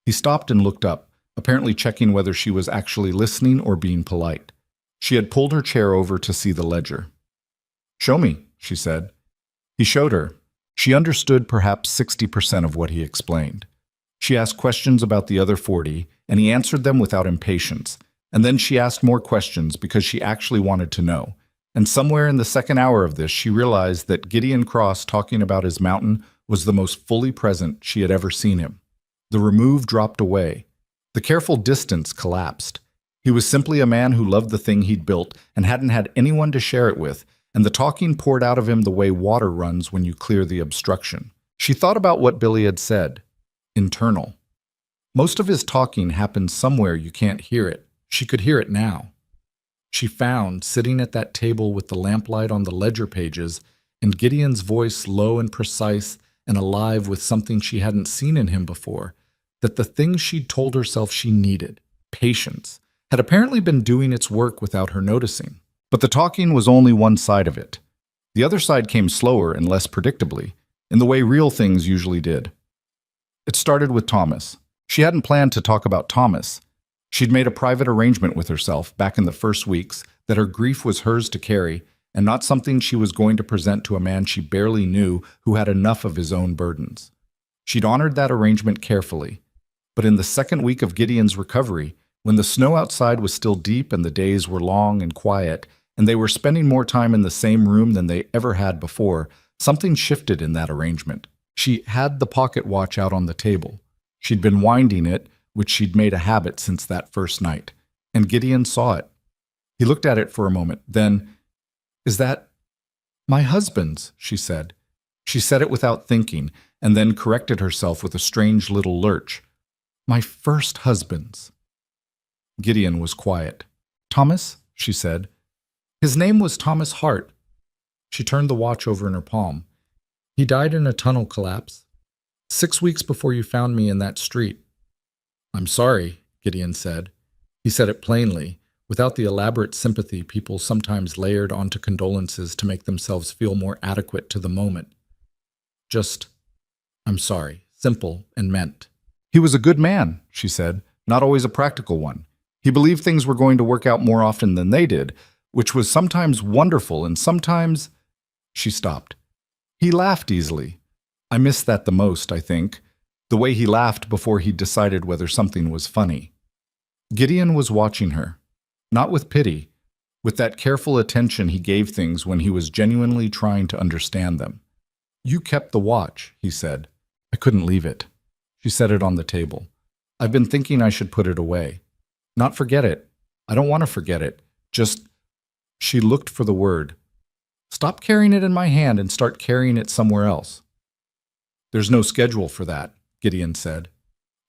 He stopped and looked up, apparently checking whether she was actually listening or being polite. She had pulled her chair over to see the ledger. "Show me," she said. He showed her. She understood perhaps 60% of what he explained. She asked questions about the other 40, and he answered them without impatience. And then she asked more questions because she actually wanted to know. And somewhere in the second hour of this, she realized that Gideon Cross talking about his mountain was the most fully present she had ever seen him. The remove dropped away. The careful distance collapsed. He was simply a man who loved the thing he'd built and hadn't had anyone to share it with, and the talking poured out of him the way water runs when you clear the obstruction. She thought about what Billy had said. Internal. Most of his talking happened somewhere you can't hear it. She could hear it now. She found, sitting at that table with the lamplight on the ledger pages, and Gideon's voice low and precise and alive with something she hadn't seen in him before, that the thing she'd told herself she needed, patience, had apparently been doing its work without her noticing. But the talking was only one side of it. The other side came slower and less predictably, in the way real things usually did. It started with Thomas. She hadn't planned to talk about Thomas. She'd made a private arrangement with herself back in the first weeks that her grief was hers to carry and not something she was going to present to a man she barely knew who had enough of his own burdens. She'd honored that arrangement carefully. But in the second week of Gideon's recovery, when the snow outside was still deep and the days were long and quiet, and they were spending more time in the same room than they ever had before, something shifted in that arrangement. She had the pocket watch out on the table. She'd been winding it, which she'd made a habit since that first night, and Gideon saw it. He looked at it for a moment, then, "Is that my husband's?" she said. She said it without thinking, and then corrected herself with a strange little lurch. "My first husband's." Gideon was quiet. "Thomas?" she said. "His name was Thomas Hart." She turned the watch over in her palm. "He died in a tunnel collapse 6 weeks before you found me in that street." "I'm sorry," Gideon said. He said it plainly, without the elaborate sympathy people sometimes layered onto condolences to make themselves feel more adequate to the moment. Just, "I'm sorry," simple and meant. "He was a good man," she said, "not always a practical one. He believed things were going to work out more often than they did, which was sometimes wonderful and sometimes—" She stopped. "He laughed easily. I miss that the most, I think. The way he laughed before he decided whether something was funny." Gideon was watching her, not with pity, with that careful attention he gave things when he was genuinely trying to understand them. "You kept the watch," he said. "I couldn't leave it." She set it on the table. "I've been thinking I should put it away. Not forget it. I don't want to forget it. Just, she looked for the word. Stop carrying it in my hand and start carrying it somewhere else. There's no schedule for that, Gideon said.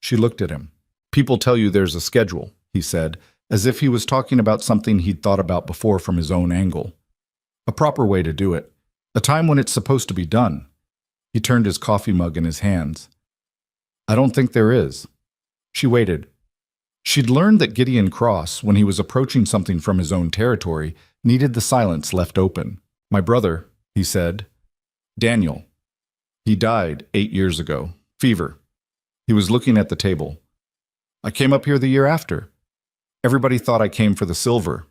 She looked at him. People tell you there's a schedule, he said, as if he was talking about something he'd thought about before from his own angle. A proper way to do it. A time when it's supposed to be done. He turned his coffee mug in his hands. I don't think there is. She waited. She'd learned that Gideon Cross, when he was approaching something from his own territory, needed the silence left open. My brother, he said. Daniel. He died 8 years ago. Fever. He was looking at the table. I came up here the year after. Everybody thought I came for the silver.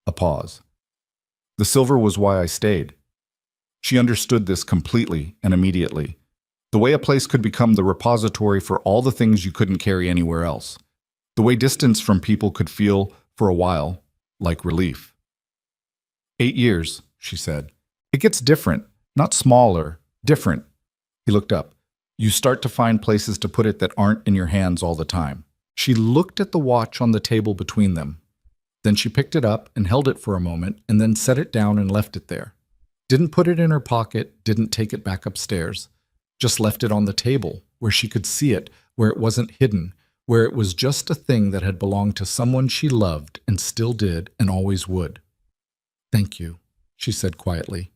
A pause. The silver was why I stayed. She understood this completely and immediately. The way a place could become the repository for all the things you couldn't carry anywhere else. The way distance from people could feel, for a while, like relief. 8 years, she said. It gets different, not smaller, different. He looked up. You start to find places to put it that aren't in your hands all the time. She looked at the watch on the table between them. Then she picked it up and held it for a moment and then set it down and left it there. Didn't put it in her pocket, didn't take it back upstairs. Just left it on the table, where she could see it, where it wasn't hidden, where it was just a thing that had belonged to someone she loved and still did and always would. Thank you, she said quietly.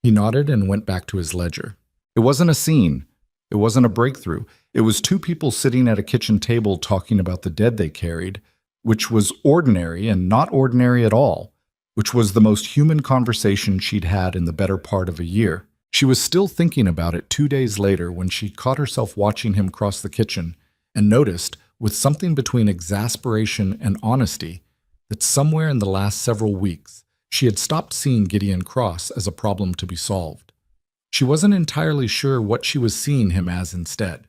He nodded and went back to his ledger. It wasn't a scene. It wasn't a breakthrough. It was two people sitting at a kitchen table talking about the dead they carried, which was ordinary and not ordinary at all, which was the most human conversation she'd had in the better part of a year. She was still thinking about it 2 days later when she caught herself watching him cross the kitchen and noticed, with something between exasperation and honesty, that somewhere in the last several weeks she had stopped seeing Gideon Cross as a problem to be solved. She wasn't entirely sure what she was seeing him as instead.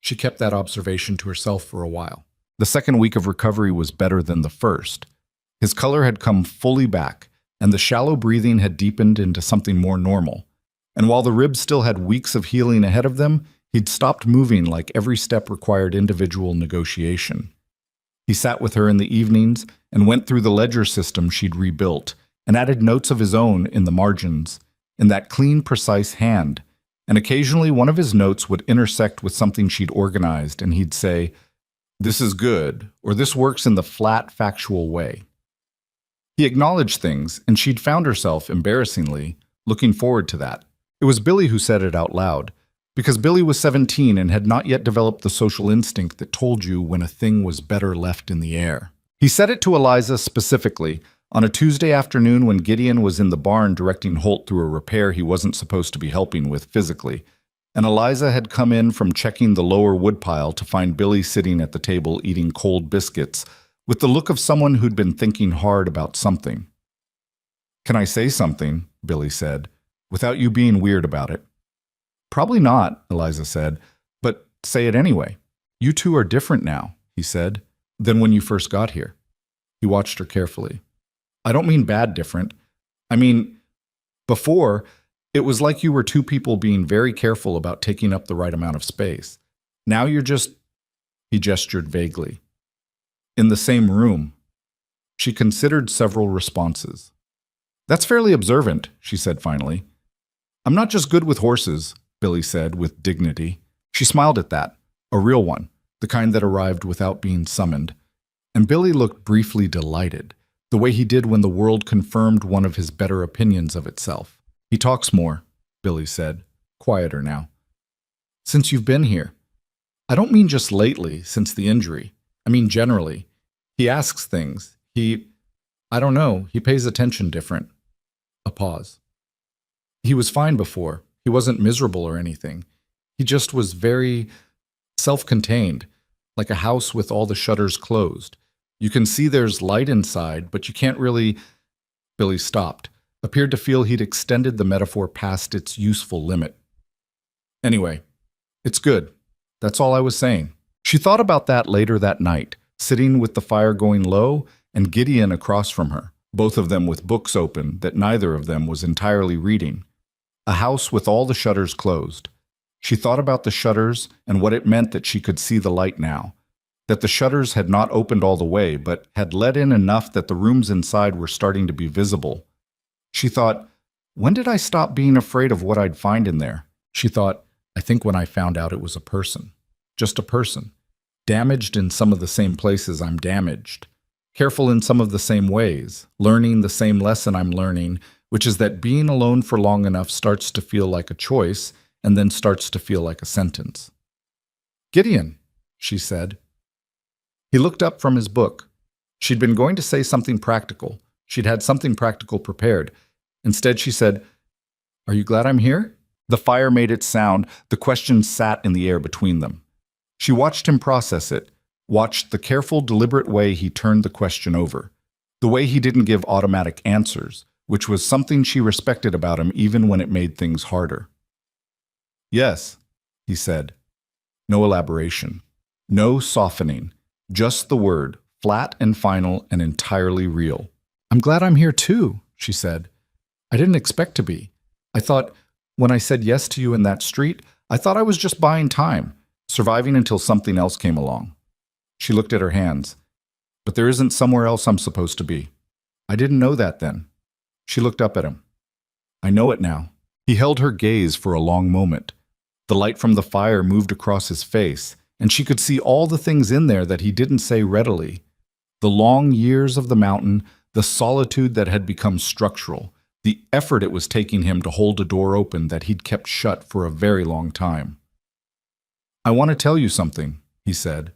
She kept that observation to herself for a while. The second week of recovery was better than the first. His color had come fully back, and the shallow breathing had deepened into something more normal. And while the ribs still had weeks of healing ahead of them, he'd stopped moving like every step required individual negotiation. He sat with her in the evenings and went through the ledger system she'd rebuilt and added notes of his own in the margins, in that clean, precise hand, and occasionally one of his notes would intersect with something she'd organized, and he'd say, "This is good," or "This works in the flat, factual way." He acknowledged things, and she'd found herself, embarrassingly, looking forward to that. It was Billy who said it out loud, because Billy was 17 and had not yet developed the social instinct that told you when a thing was better left in the air. He said it to Eliza specifically, on a Tuesday afternoon when Gideon was in the barn directing Holt through a repair he wasn't supposed to be helping with physically, and Eliza had come in from checking the lower woodpile to find Billy sitting at the table eating cold biscuits, with the look of someone who'd been thinking hard about something. "Can I say something?" Billy said, "without you being weird about it?" "Probably not," Eliza said, "but say it anyway. You two are different now," he said, "than when you first got here." He watched her carefully. "I don't mean bad different. I mean, before, it was like you were two people being very careful about taking up the right amount of space. Now you're just," he gestured vaguely, "in the same room." She considered several responses. "That's fairly observant," she said finally. "I'm not just good with horses," Billy said with dignity. She smiled at that, a real one, the kind that arrived without being summoned. And Billy looked briefly delighted, the way he did when the world confirmed one of his better opinions of itself. "He talks more," Billy said, quieter now. "Since you've been here. I don't mean just lately, since the injury. I mean generally. He asks things. I don't know, he pays attention different." A pause. "He was fine before. He wasn't miserable or anything. He just was very self-contained, like a house with all the shutters closed. You can see there's light inside, but you can't really—" Billy stopped, appeared to feel he'd extended the metaphor past its useful limit. "Anyway, it's good. That's all I was saying." She thought about that later that night, sitting with the fire going low and Gideon across from her, both of them with books open that neither of them was entirely reading. A house with all the shutters closed. She thought about the shutters and what it meant that she could see the light now, that the shutters had not opened all the way, but had let in enough that the rooms inside were starting to be visible. She thought, when did I stop being afraid of what I'd find in there? She thought, I think when I found out it was a person. Just a person. Damaged in some of the same places I'm damaged. Careful in some of the same ways. Learning the same lesson I'm learning, which is that being alone for long enough starts to feel like a choice and then starts to feel like a sentence. Gideon, she said. He looked up from his book. She'd been going to say something practical. She'd had something practical prepared. Instead, she said, Are you glad I'm here? The fire made its sound. The question sat in the air between them. She watched him process it, watched the careful, deliberate way he turned the question over, the way he didn't give automatic answers, which was something she respected about him even when it made things harder. Yes, he said. No elaboration. No softening. Just the word, flat and final and entirely real. I'm glad I'm here too, she said. I didn't expect to be. I thought, when I said yes to you in that street, I thought I was just buying time, surviving until something else came along. She looked at her hands. But there isn't somewhere else I'm supposed to be. I didn't know that then. She looked up at him. I know it now. He held her gaze for a long moment. The light from the fire moved across his face, and she could see all the things in there that he didn't say readily. The long years of the mountain, the solitude that had become structural, the effort it was taking him to hold a door open that he'd kept shut for a very long time. I want to tell you something, he said.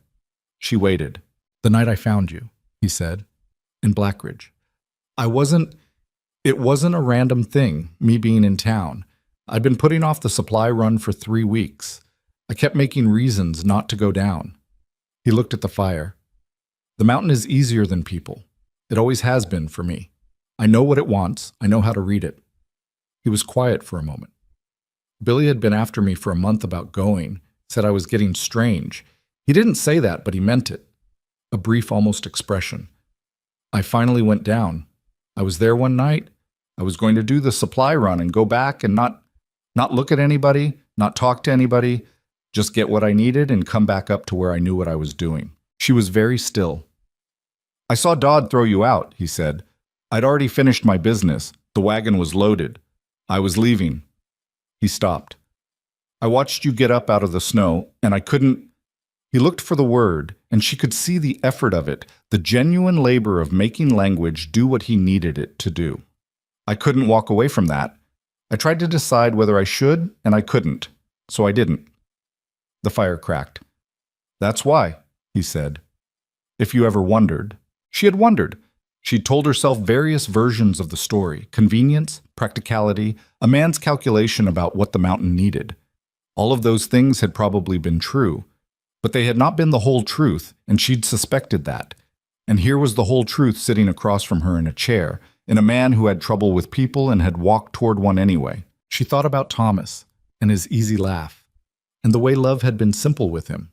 She waited. The night I found you, he said, in Blackridge. It wasn't a random thing, me being in town. I'd been putting off the supply run for 3 weeks. I kept making reasons not to go down. He looked at the fire. The mountain is easier than people. It always has been for me. I know what it wants. I know how to read it. He was quiet for a moment. Billy had been after me for a month about going, said I was getting strange. He didn't say that, but he meant it. A brief, almost expression. I finally went down. I was there one night. I was going to do the supply run and go back and not look at anybody, not talk to anybody, just get what I needed and come back up to where I knew what I was doing. She was very still. I saw Dodd throw you out, he said. I'd already finished my business. The wagon was loaded. I was leaving. He stopped. I watched you get up out of the snow, and I couldn't... He looked for the word, and she could see the effort of it, the genuine labor of making language do what he needed it to do. I couldn't walk away from that. I tried to decide whether I should, and I couldn't, so I didn't. The fire cracked. That's why, he said. If you ever wondered. She had wondered. She'd told herself various versions of the story, convenience, practicality, a man's calculation about what the mountain needed. All of those things had probably been true, but they had not been the whole truth, and she'd suspected that. And here was the whole truth sitting across from her in a chair, in a man who had trouble with people and had walked toward one anyway. She thought about Thomas, and his easy laugh, and the way love had been simple with him,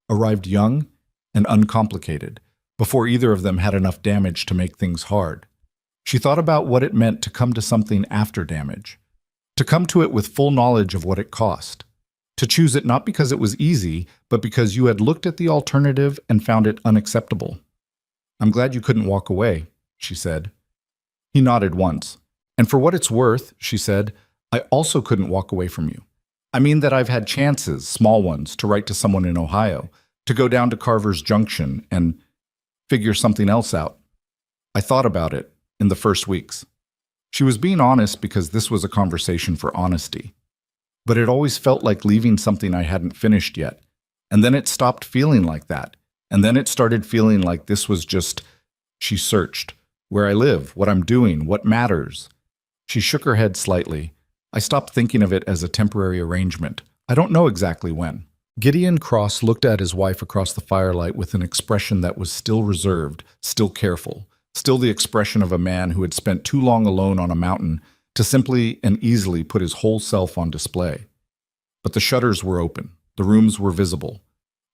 arrived young and uncomplicated, before either of them had enough damage to make things hard. She thought about what it meant to come to something after damage, to come to it with full knowledge of what it cost, to choose it not because it was easy, but because you had looked at the alternative and found it unacceptable. I'm glad you couldn't walk away, she said. He nodded once. And for what it's worth, she said, I also couldn't walk away from you. I mean that I've had chances, small ones, to write to someone in Ohio, to go down to Carver's Junction and figure something else out. I thought about it in the first weeks. She was being honest because this was a conversation for honesty. But it always felt like leaving something I hadn't finished yet. And then it stopped feeling like that. And then it started feeling like this was just... She searched. Where I live, what I'm doing, what matters. She shook her head slightly. I stopped thinking of it as a temporary arrangement. I don't know exactly when. Gideon Cross looked at his wife across the firelight with an expression that was still reserved, still careful, still the expression of a man who had spent too long alone on a mountain to simply and easily put his whole self on display. But the shutters were open, the rooms were visible,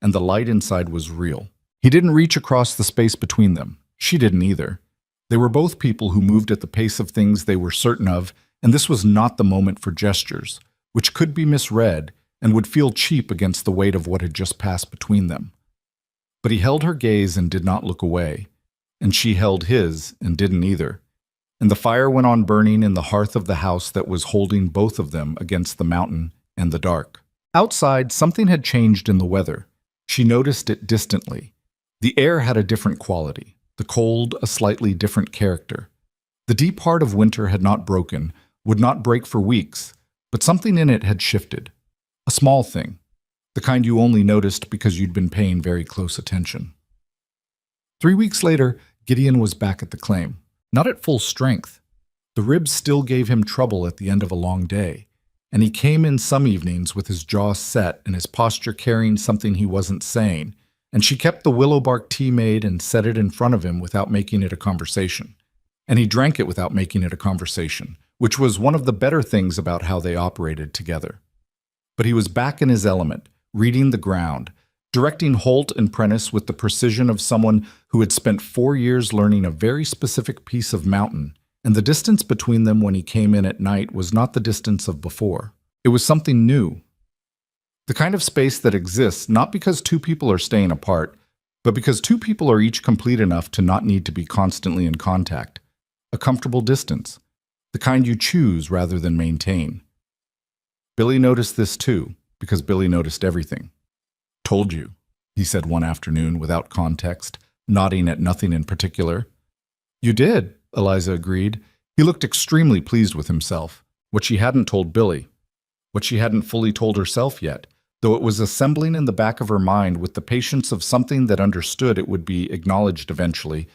and the light inside was real. He didn't reach across the space between them. She didn't either. They were both people who moved at the pace of things they were certain of, and this was not the moment for gestures, which could be misread and would feel cheap against the weight of what had just passed between them. But he held her gaze and did not look away, and she held his and didn't either. And the fire went on burning in the hearth of the house that was holding both of them against the mountain and the dark. Outside, something had changed in the weather. She noticed it distantly. The air had a different quality, the cold a slightly different character. The deep heart of winter had not broken, would not break for weeks, but something in it had shifted. A small thing, the kind you only noticed because you'd been paying very close attention. 3 weeks later, Gideon was back at the claim, not at full strength. The ribs still gave him trouble at the end of a long day, and he came in some evenings with his jaw set and his posture carrying something he wasn't saying, and she kept the willow bark tea made and set it in front of him without making it a conversation. And he drank it without making it a conversation, which was one of the better things about how they operated together. But he was back in his element, reading the ground, directing Holt and Prentice with the precision of someone who had spent 4 years learning a very specific piece of mountain, and the distance between them when he came in at night was not the distance of before. It was something new. The kind of space that exists not because two people are staying apart, but because two people are each complete enough to not need to be constantly in contact. A comfortable distance, the kind you choose rather than maintain. Billy noticed this too, because Billy noticed everything. "Told you," he said one afternoon without context, nodding at nothing in particular. "You did," Eliza agreed. He looked extremely pleased with himself. What she hadn't told Billy. What she hadn't fully told herself yet, though it was assembling in the back of her mind with the patience of something that understood it would be acknowledged eventually,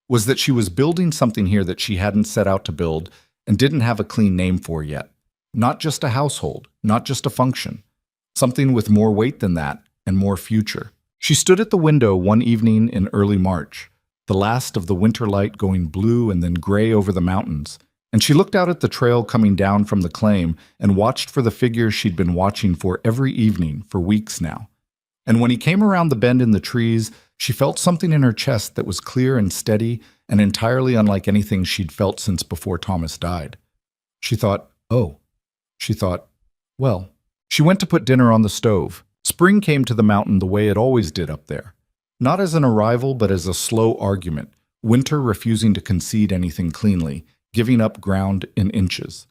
was that she was building something here that she hadn't set out to build and didn't have a clean name for yet. Not just a household, not just a function. Something with more weight than that and more future. She stood at the window one evening in early March, the last of the winter light going blue and then gray over the mountains, and she looked out at the trail coming down from the claim and watched for the figure she'd been watching for every evening for weeks now. And when he came around the bend in the trees, she felt something in her chest that was clear and steady and entirely unlike anything she'd felt since before Thomas died. She thought, oh. She thought, well. She went to put dinner on the stove. Spring came to the mountain the way it always did up there. Not as an arrival, but as a slow argument, winter refusing to concede anything cleanly, giving up ground in inches.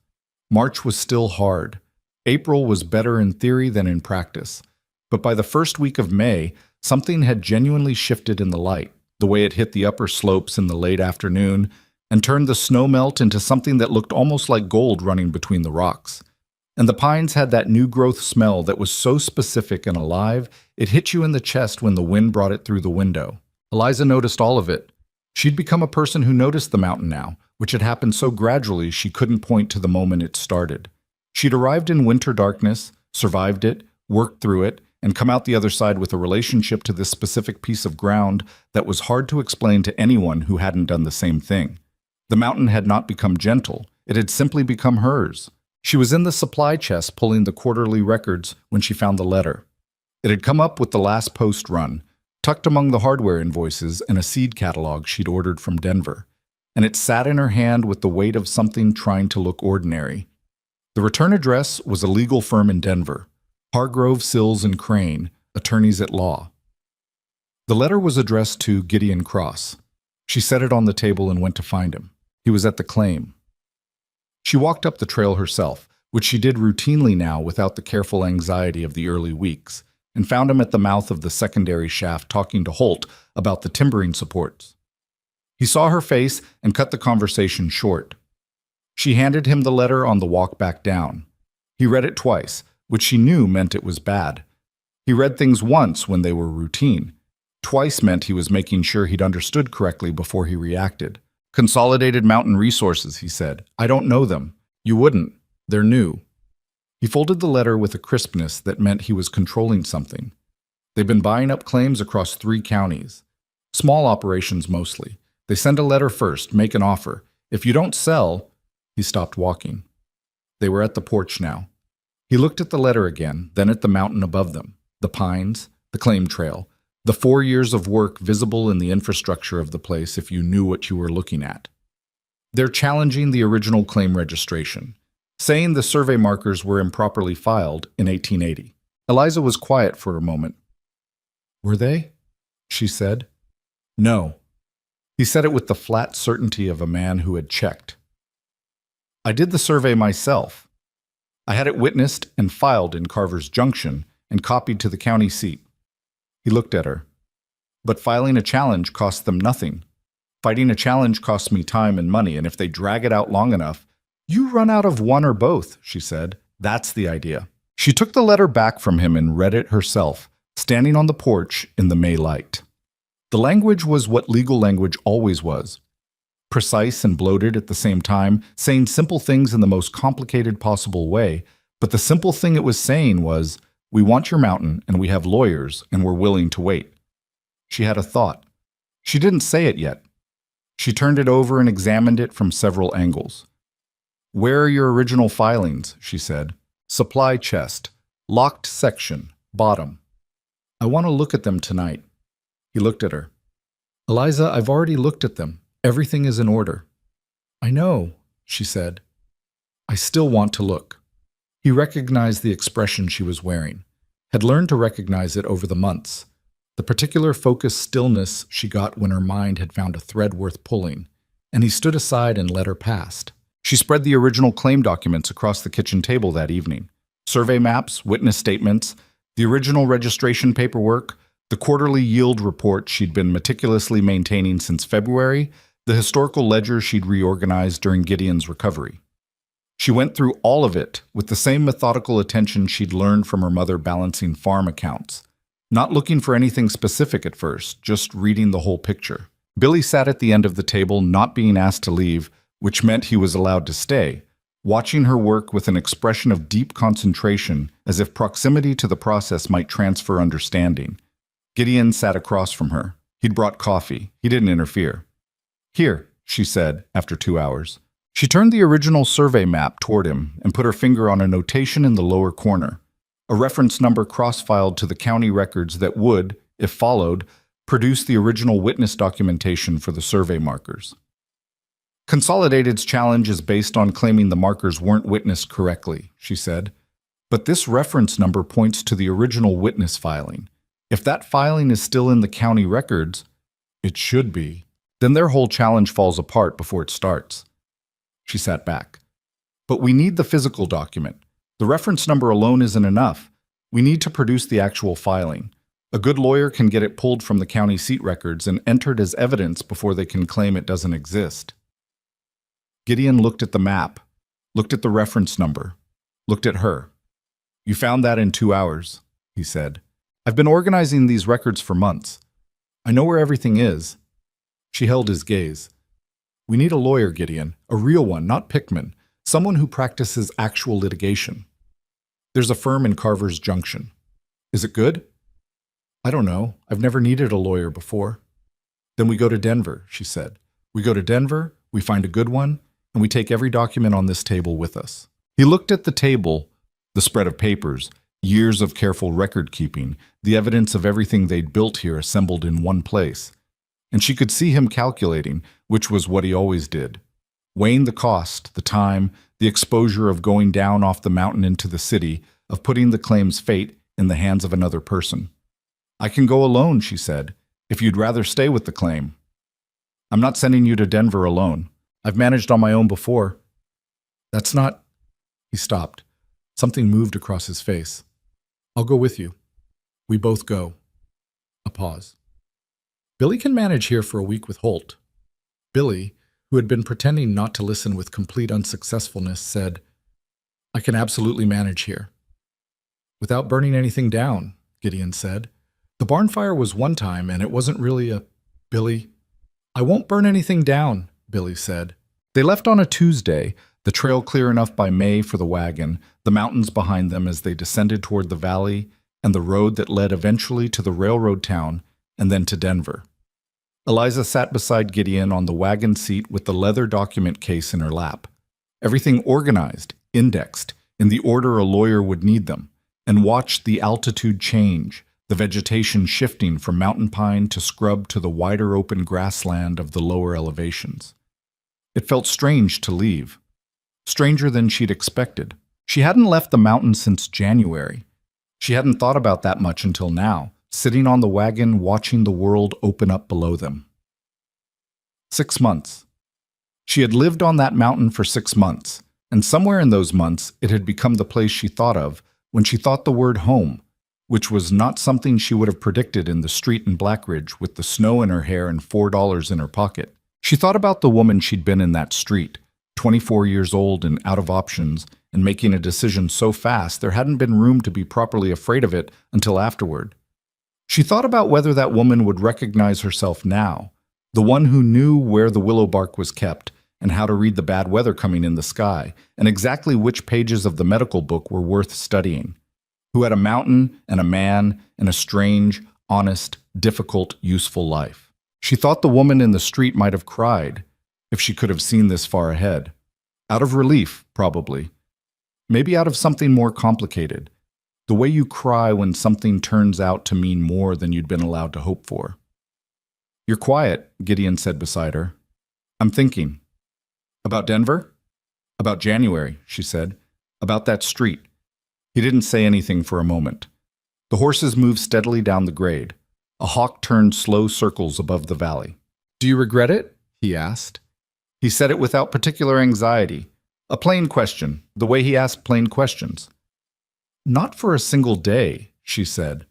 March was still hard. April was better in theory than in practice. But by the first week of May, something had genuinely shifted in the light, the way it hit the upper slopes in the late afternoon, and turned the snowmelt into something that looked almost like gold running between the rocks. And the pines had that new growth smell that was so specific and alive, it hit you in the chest when the wind brought it through the window. Eliza noticed all of it. She'd become a person who noticed the mountain now, which had happened so gradually she couldn't point to the moment it started. She'd arrived in winter darkness, survived it, worked through it, and come out the other side with a relationship to this specific piece of ground that was hard to explain to anyone who hadn't done the same thing. The mountain had not become gentle, it had simply become hers. She was in the supply chest pulling the quarterly records when she found the letter. It had come up with the last post run, tucked among the hardware invoices and a seed catalog she'd ordered from Denver, and it sat in her hand with the weight of something trying to look ordinary. The return address was a legal firm in Denver, Hargrove, Sills and Crane, attorneys at law. The letter was addressed to Gideon Cross. She set it on the table and went to find him. He was at the claim. She walked up the trail herself, which she did routinely now without the careful anxiety of the early weeks, and found him at the mouth of the secondary shaft talking to Holt about the timbering supports. He saw her face and cut the conversation short. She handed him the letter on the walk back down. He read it twice, which she knew meant it was bad. He read things once when they were routine. Twice meant he was making sure he'd understood correctly before he reacted. "Consolidated Mountain Resources," he said. "I don't know them. You wouldn't. They're new." He folded the letter with a crispness that meant he was controlling something. They've been buying up claims across 3 counties. Small operations mostly. They send a letter first, make an offer. If you don't sell... He stopped walking. They were at the porch now. He looked at the letter again, then at the mountain above them, the pines, the claim trail, the 4 years of work visible in the infrastructure of the place if you knew what you were looking at. They're challenging the original claim registration, saying the survey markers were improperly filed in 1880. Eliza was quiet for a moment. Were they? she said. No. He said it with the flat certainty of a man who had checked. I did the survey myself. I had it witnessed and filed in Carver's Junction and copied to the county seat. He looked at her. But filing a challenge costs them nothing. Fighting a challenge costs me time and money, and if they drag it out long enough, you run out of one or both, she said. That's the idea. She took the letter back from him and read it herself, standing on the porch in the May light. The language was what legal language always was. Precise and bloated at the same time, saying simple things in the most complicated possible way, but the simple thing it was saying was, we want your mountain, and we have lawyers, and we're willing to wait. She had a thought. She didn't say it yet. She turned it over and examined it from several angles. Where are your original filings? She said. Supply chest. Locked section. Bottom. I want to look at them tonight. He looked at her. Eliza, I've already looked at them. Everything is in order. I know, she said. I still want to look. He recognized the expression she was wearing, had learned to recognize it over the months, the particular focused stillness she got when her mind had found a thread worth pulling, and he stood aside and let her past. She spread the original claim documents across the kitchen table that evening. Survey maps, witness statements, the original registration paperwork, the quarterly yield report she'd been meticulously maintaining since February, the historical ledger she'd reorganized during Gideon's recovery. She went through all of it with the same methodical attention she'd learned from her mother balancing farm accounts, not looking for anything specific at first, just reading the whole picture. Billy sat at the end of the table, not being asked to leave, which meant he was allowed to stay, watching her work with an expression of deep concentration, as if proximity to the process might transfer understanding. Gideon sat across from her. He'd brought coffee. He didn't interfere. Here, she said, after 2 hours. She turned the original survey map toward him and put her finger on a notation in the lower corner, a reference number cross-filed to the county records that would, if followed, produce the original witness documentation for the survey markers. Consolidated's challenge is based on claiming the markers weren't witnessed correctly, she said, but this reference number points to the original witness filing. If that filing is still in the county records, it should be, then their whole challenge falls apart before it starts. She sat back. But we need the physical document. The reference number alone isn't enough. We need to produce the actual filing. A good lawyer can get it pulled from the county seat records and entered as evidence before they can claim it doesn't exist. Gideon looked at the map, looked at the reference number, looked at her. You found that in 2 hours, he said. I've been organizing these records for months. I know where everything is. She held his gaze. We need a lawyer, Gideon, a real one, not Pickman, someone who practices actual litigation. There's a firm in Carver's Junction. Is it good? I don't know. I've never needed a lawyer before. Then we go to Denver, she said. We go to Denver, we find a good one, and we take every document on this table with us. He looked at the table, the spread of papers, years of careful record keeping, the evidence of everything they'd built here assembled in one place. And she could see him calculating, which was what he always did, weighing the cost, the time, the exposure of going down off the mountain into the city, of putting the claim's fate in the hands of another person. I can go alone, she said, if you'd rather stay with the claim. I'm not sending you to Denver alone. I've managed on my own before. That's not... He stopped. Something moved across his face. I'll go with you. We both go. A pause. Billy can manage here for a week with Holt. Billy, who had been pretending not to listen with complete unsuccessfulness, said, I can absolutely manage here. Without burning anything down, Gideon said. The barn fire was one time, and it wasn't really a... Billy. I won't burn anything down, Billy said. They left on a Tuesday, the trail clear enough by May for the wagon, the mountains behind them as they descended toward the valley, and the road that led eventually to the railroad town and then to Denver. Eliza sat beside Gideon on the wagon seat with the leather document case in her lap. Everything organized, indexed, in the order a lawyer would need them, and watched the altitude change, the vegetation shifting from mountain pine to scrub to the wider open grassland of the lower elevations. It felt strange to leave. Stranger than she'd expected. She hadn't left the mountains since January. She hadn't thought about that much until now, sitting on the wagon watching the world open up below them. 6 months. She had lived on that mountain for 6 months, and somewhere in those months it had become the place she thought of when she thought the word home, which was not something she would have predicted in the street in Blackridge with the snow in her hair and $4 in her pocket. She thought about the woman she'd been in that street, 24 years old and out of options, and making a decision so fast there hadn't been room to be properly afraid of it until afterward. She thought about whether that woman would recognize herself now, the one who knew where the willow bark was kept and how to read the bad weather coming in the sky, and exactly which pages of the medical book were worth studying, who had a mountain and a man and a strange, honest, difficult, useful life. She thought the woman in the street might have cried if she could have seen this far ahead. Out of relief, probably. Maybe out of something more complicated. The way you cry when something turns out to mean more than you'd been allowed to hope for. "You're quiet," Gideon said beside her. "I'm thinking." "About Denver?" "About January," she said. "About that street." He didn't say anything for a moment. The horses moved steadily down the grade. A hawk turned slow circles above the valley. "Do you regret it?" he asked. He said it without particular anxiety. A plain question, the way he asked plain questions. "Not for a single day," she said.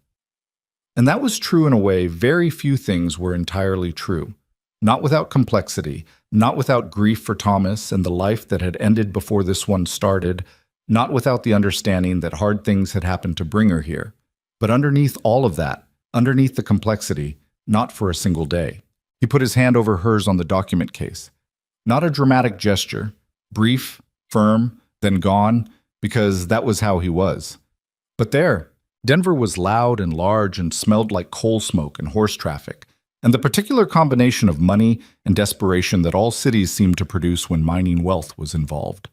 And that was true in a way very few things were entirely true. Not without complexity, not without grief for Thomas and the life that had ended before this one started, not without the understanding that hard things had happened to bring her here. But underneath all of that, underneath the complexity, not for a single day. He put his hand over hers on the document case. Not a dramatic gesture, brief, firm, then gone, because that was how he was. But there, Denver was loud and large and smelled like coal smoke and horse traffic, and the particular combination of money and desperation that all cities seemed to produce when mining wealth was involved.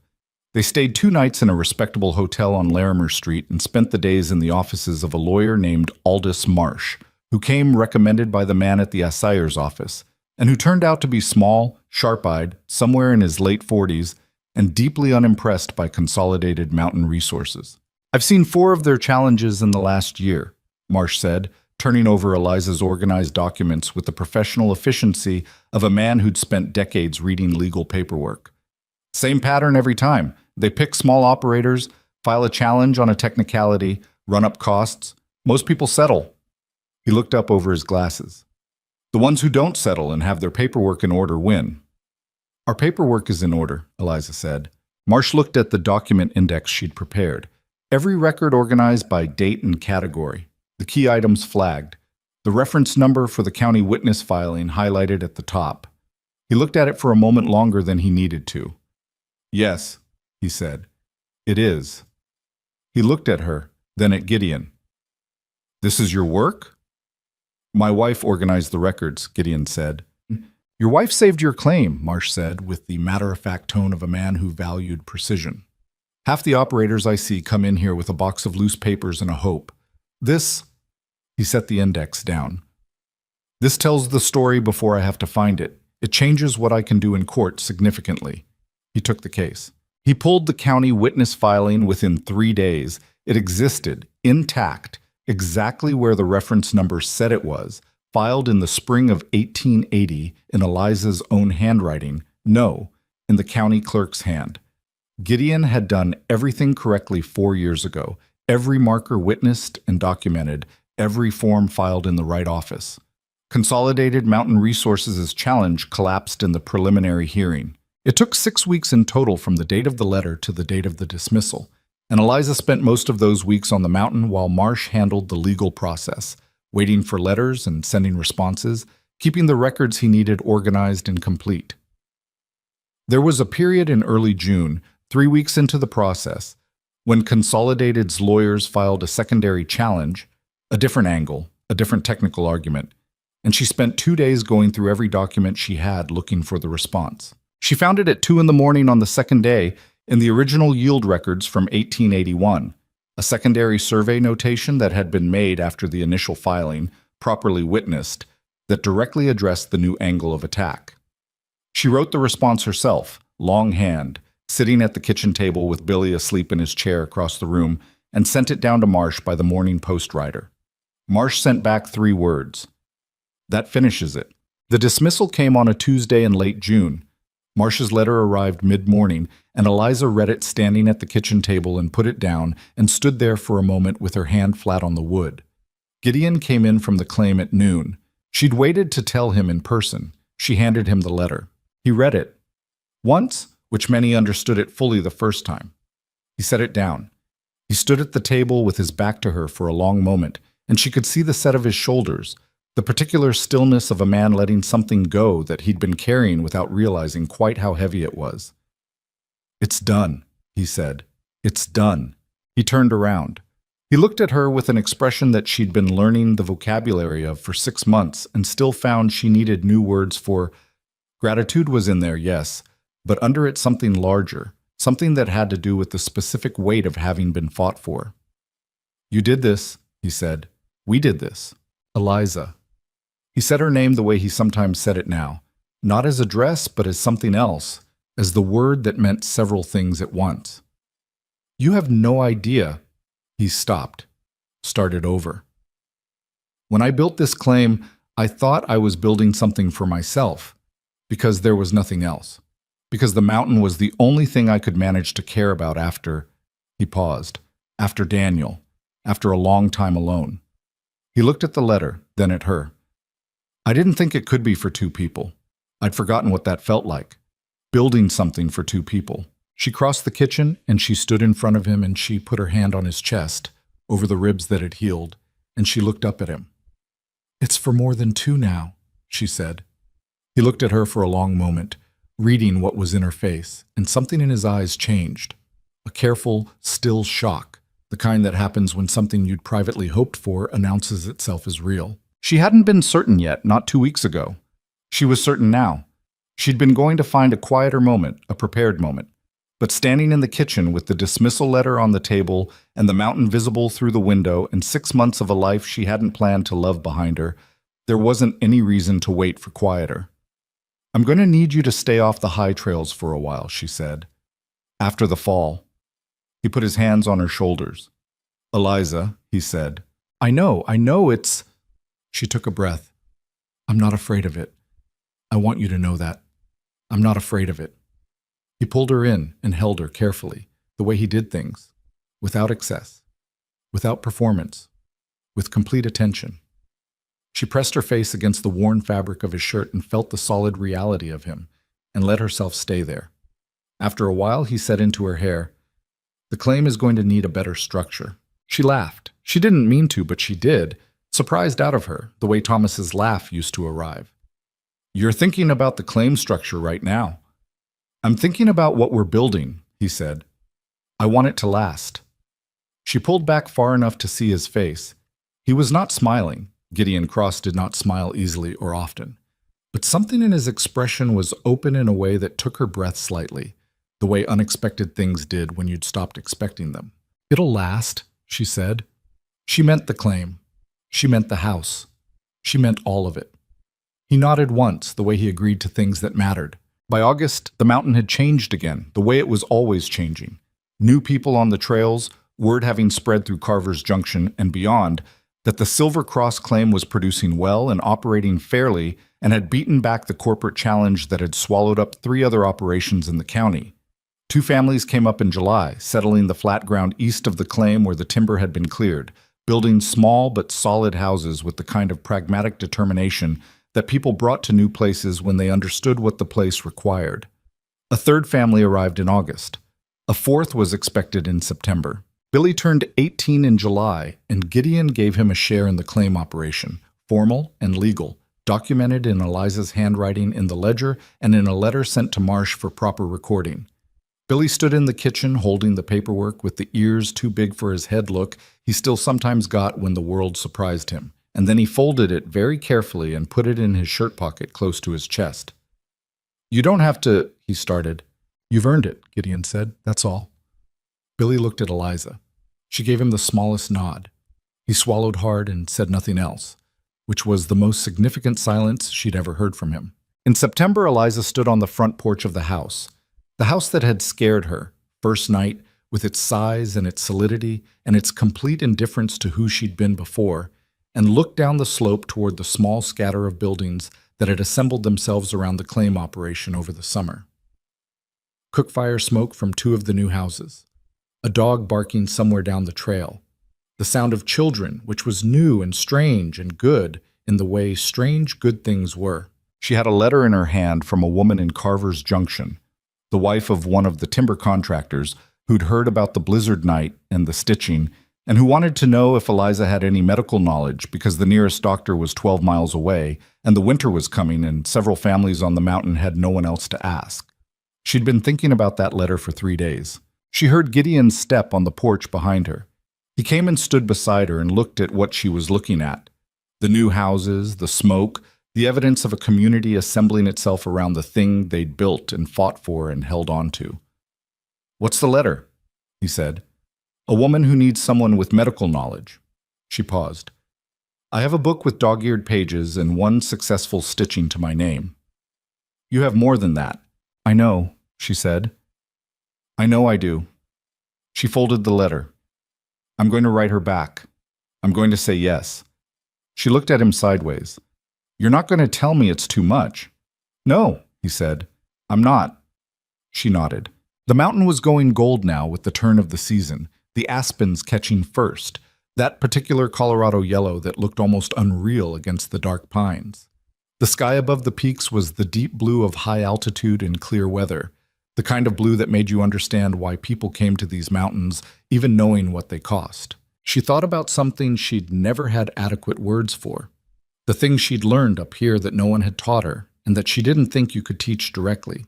They stayed 2 nights in a respectable hotel on Larimer Street and spent the days in the offices of a lawyer named Aldous Marsh, who came recommended by the man at the assayer's office, and who turned out to be small, sharp-eyed, somewhere in his late 40s, and deeply unimpressed by Consolidated Mountain Resources. "I've seen 4 of their challenges in the last year," Marsh said, turning over Eliza's organized documents with the professional efficiency of a man who'd spent decades reading legal paperwork. "Same pattern every time. They pick small operators, file a challenge on a technicality, run up costs. Most people settle." He looked up over his glasses. "The ones who don't settle and have their paperwork in order win." "Our paperwork is in order," Eliza said. Marsh looked at the document index she'd prepared. Every record organized by date and category. The key items flagged. The reference number for the county witness filing highlighted at the top. He looked at it for a moment longer than he needed to. "Yes," he said. "It is." He looked at her, then at Gideon. "This is your work?" "My wife organized the records," Gideon said. "Your wife saved your claim," Marsh said, with the matter-of-fact tone of a man who valued precision. "Half the operators I see come in here with a box of loose papers and a hope. This," he set the index down. "This tells the story before I have to find it. It changes what I can do in court significantly." He took the case. He pulled the county witness filing within 3 days. It existed, intact, exactly where the reference number said it was, filed in the spring of 1880 in Eliza's own handwriting, no, in the county clerk's hand. Gideon had done everything correctly 4 years ago, every marker witnessed and documented, every form filed in the right office. Consolidated Mountain Resources' challenge collapsed in the preliminary hearing. It took 6 weeks in total from the date of the letter to the date of the dismissal, and Eliza spent most of those weeks on the mountain while Marsh handled the legal process, waiting for letters and sending responses, keeping the records he needed organized and complete. There was a period in early June, 3 weeks into the process, when Consolidated's lawyers filed a secondary challenge, a different angle, a different technical argument, and she spent 2 days going through every document she had looking for the response. She found it at 2 in the morning on the second day in the original yield records from 1881, a secondary survey notation that had been made after the initial filing, properly witnessed, that directly addressed the new angle of attack. She wrote the response herself, longhand, sitting at the kitchen table with Billy asleep in his chair across the room, and sent it down to Marsh by the Morning Post rider. Marsh sent back 3 words. That finishes it. The dismissal came on a Tuesday in late June. Marsh's letter arrived mid-morning, and Eliza read it standing at the kitchen table and put it down and stood there for a moment with her hand flat on the wood. Gideon came in from the claim at noon. She'd waited to tell him in person. She handed him the letter. He read it. Once, which many understood it fully the first time. He set it down. He stood at the table with his back to her for a long moment, and she could see the set of his shoulders, the particular stillness of a man letting something go that he'd been carrying without realizing quite how heavy it was. It's done, he said. It's done. He turned around. He looked at her with an expression that she'd been learning the vocabulary of for 6 months and still found she needed new words for. Gratitude was in there, yes, but under it something larger, something that had to do with the specific weight of having been fought for. You did this, he said. We did this. Eliza. He said her name the way he sometimes said it now, not as address but as something else, as the word that meant several things at once. You have no idea. He stopped, started over. When I built this claim, I thought I was building something for myself, because there was nothing else, because the mountain was the only thing I could manage to care about after, he paused, after Daniel, after a long time alone. He looked at the letter, then at her. I didn't think it could be for 2 people. I'd forgotten what that felt like, building something for 2 people. She crossed the kitchen, and she stood in front of him, and she put her hand on his chest, over the ribs that had healed, and she looked up at him. It's for more than 2 now, she said. He looked at her for a long moment, reading what was in her face, and something in his eyes changed. A careful, still shock, the kind that happens when something you'd privately hoped for announces itself as real. She hadn't been certain yet, not 2 weeks ago. She was certain now. She'd been going to find a quieter moment, a prepared moment. But standing in the kitchen with the dismissal letter on the table and the mountain visible through the window and 6 months of a life she hadn't planned to love behind her, there wasn't any reason to wait for quieter. I'm going to need you to stay off the high trails for a while, she said. After the fall. He put his hands on her shoulders. Eliza, he said. I know it's... She took a breath. I'm not afraid of it. I want you to know that. I'm not afraid of it. He pulled her in and held her carefully, the way he did things, without excess, without performance, with complete attention. She pressed her face against the worn fabric of his shirt and felt the solid reality of him, and let herself stay there. After a while, he said into her hair, The claim is going to need a better structure. She laughed. She didn't mean to, but she did, surprised out of her, the way Thomas's laugh used to arrive. You're thinking about the claim structure right now. I'm thinking about what we're building, he said. I want it to last. She pulled back far enough to see his face. He was not smiling. Gideon Cross did not smile easily or often. But something in his expression was open in a way that took her breath slightly, the way unexpected things did when you'd stopped expecting them. It'll last, she said. She meant the claim. She meant the house. She meant all of it. He nodded once, the way he agreed to things that mattered. By August, the mountain had changed again, the way it was always changing. New people on the trails, word having spread through Carver's Junction and beyond, that the Silver Cross claim was producing well and operating fairly and had beaten back the corporate challenge that had swallowed up 3 other operations in the county. 2 families came up in July, settling the flat ground east of the claim where the timber had been cleared, building small but solid houses with the kind of pragmatic determination that people brought to new places when they understood what the place required. A 3rd family arrived in August. A 4th was expected in September. Billy turned 18 in July, and Gideon gave him a share in the claim operation, formal and legal, documented in Eliza's handwriting in the ledger and in a letter sent to Marsh for proper recording. Billy stood in the kitchen holding the paperwork with the ears too big for his head look he still sometimes got when the world surprised him, and then he folded it very carefully and put it in his shirt pocket close to his chest. You don't have to, he started. You've earned it, Gideon said, that's all. Billy looked at Eliza. She gave him the smallest nod. He swallowed hard and said nothing else, which was the most significant silence she'd ever heard from him. In September, Eliza stood on the front porch of the house that had scared her, first night, with its size and its solidity and its complete indifference to who she'd been before, and looked down the slope toward the small scatter of buildings that had assembled themselves around the claim operation over the summer. Cookfire smoke from two of the new houses, a dog barking somewhere down the trail, the sound of children, which was new and strange and good in the way strange good things were. She had a letter in her hand from a woman in Carver's Junction, the wife of one of the timber contractors who'd heard about the blizzard night and the stitching, and who wanted to know if Eliza had any medical knowledge because the nearest doctor was 12 miles away, and the winter was coming, and several families on the mountain had no one else to ask. She'd been thinking about that letter for 3 days. She heard Gideon's step on the porch behind her. He came and stood beside her and looked at what she was looking at. The new houses, the smoke, the evidence of a community assembling itself around the thing they'd built and fought for and held on to. "What's the letter?" he said. "A woman who needs someone with medical knowledge." She paused. "I have a book with dog-eared pages and one successful stitching to my name." "You have more than that." "I know," she said. "I know I do." She folded the letter. "I'm going to write her back. I'm going to say yes." She looked at him sideways. "You're not going to tell me it's too much?" "No," he said. "I'm not." She nodded. The mountain was going gold now with the turn of the season, the aspens catching first, that particular Colorado yellow that looked almost unreal against the dark pines. The sky above the peaks was the deep blue of high altitude and clear weather, the kind of blue that made you understand why people came to these mountains, even knowing what they cost. She thought about something she'd never had adequate words for, the things she'd learned up here that no one had taught her, and that she didn't think you could teach directly.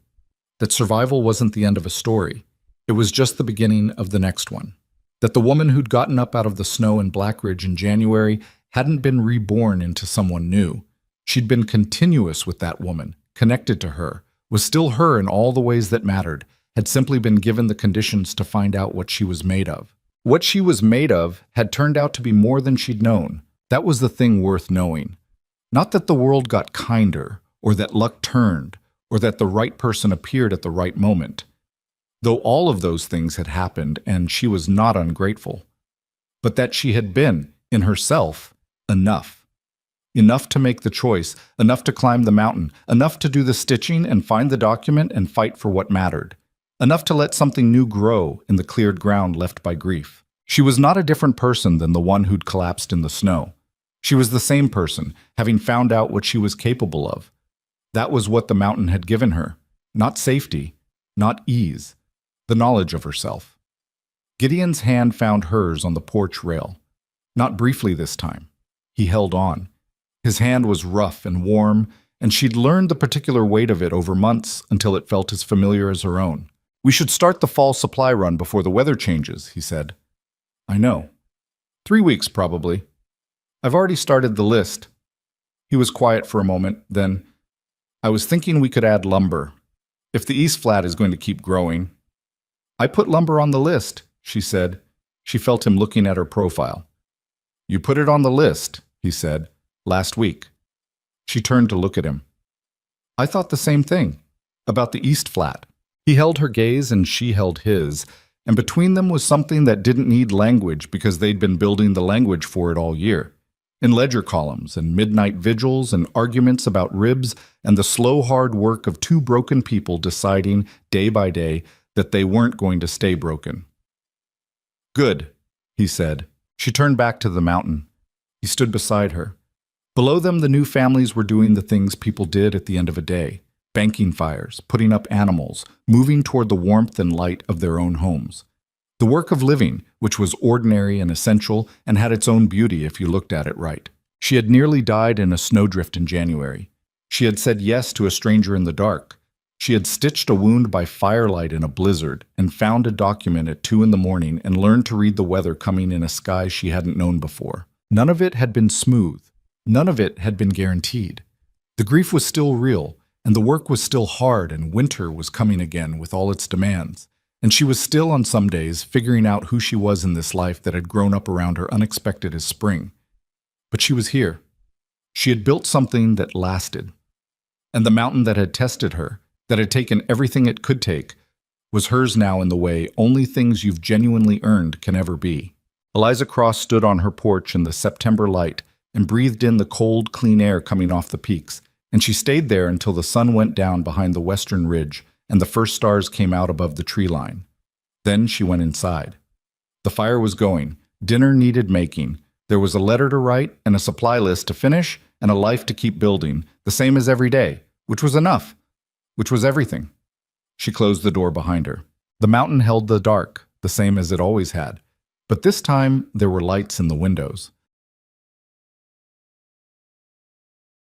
That survival wasn't the end of a story. It was just the beginning of the next one. That the woman who'd gotten up out of the snow in Black Ridge in January hadn't been reborn into someone new. She'd been continuous with that woman, connected to her, was still her in all the ways that mattered, had simply been given the conditions to find out what she was made of. What she was made of had turned out to be more than she'd known. That was the thing worth knowing. Not that the world got kinder, or that luck turned, or that the right person appeared at the right moment. Though all of those things had happened, and she was not ungrateful. But that she had been, in herself, enough. Enough to make the choice, enough to climb the mountain, enough to do the stitching and find the document and fight for what mattered. Enough to let something new grow in the cleared ground left by grief. She was not a different person than the one who'd collapsed in the snow. She was the same person, having found out what she was capable of. That was what the mountain had given her. Not safety, not ease, the knowledge of herself. Gideon's hand found hers on the porch rail. Not briefly this time. He held on. His hand was rough and warm, and she'd learned the particular weight of it over months until it felt as familiar as her own. "We should start the fall supply run before the weather changes," he said. "I know. 3 weeks, probably. I've already started the list." He was quiet for a moment, then, "I was thinking we could add lumber, if the East Flat is going to keep growing." "I put lumber on the list," she said. She felt him looking at her profile. "You put it on the list," he said, "last week." She turned to look at him. "I thought the same thing, about the East Flat." He held her gaze and she held his, and between them was something that didn't need language because they'd been building the language for it all year. In ledger columns and midnight vigils and arguments about ribs and the slow hard work of two broken people deciding, day by day, that they weren't going to stay broken. "Good," he said. She turned back to the mountain. He stood beside her. Below them, the new families were doing the things people did at the end of a day. Banking fires, putting up animals, moving toward the warmth and light of their own homes. The work of living, which was ordinary and essential and had its own beauty if you looked at it right. She had nearly died in a snowdrift in January. She had said yes to a stranger in the dark. She had stitched a wound by firelight in a blizzard and found a document at 2 a.m. and learned to read the weather coming in a sky she hadn't known before. None of it had been smooth. None of it had been guaranteed. The grief was still real, and the work was still hard, and winter was coming again with all its demands. And she was still, on some days, figuring out who she was in this life that had grown up around her unexpected as spring. But she was here. She had built something that lasted. And the mountain that had tested her, that had taken everything it could take, was hers now in the way only things you've genuinely earned can ever be. Eliza Cross stood on her porch in the September light and breathed in the cold, clean air coming off the peaks, and she stayed there until the sun went down behind the western ridge and the first stars came out above the tree line. Then she went inside. The fire was going, dinner needed making, there was a letter to write and a supply list to finish and a life to keep building, the same as every day, which was enough, which was everything. She closed the door behind her. The mountain held the dark, the same as it always had, but this time there were lights in the windows.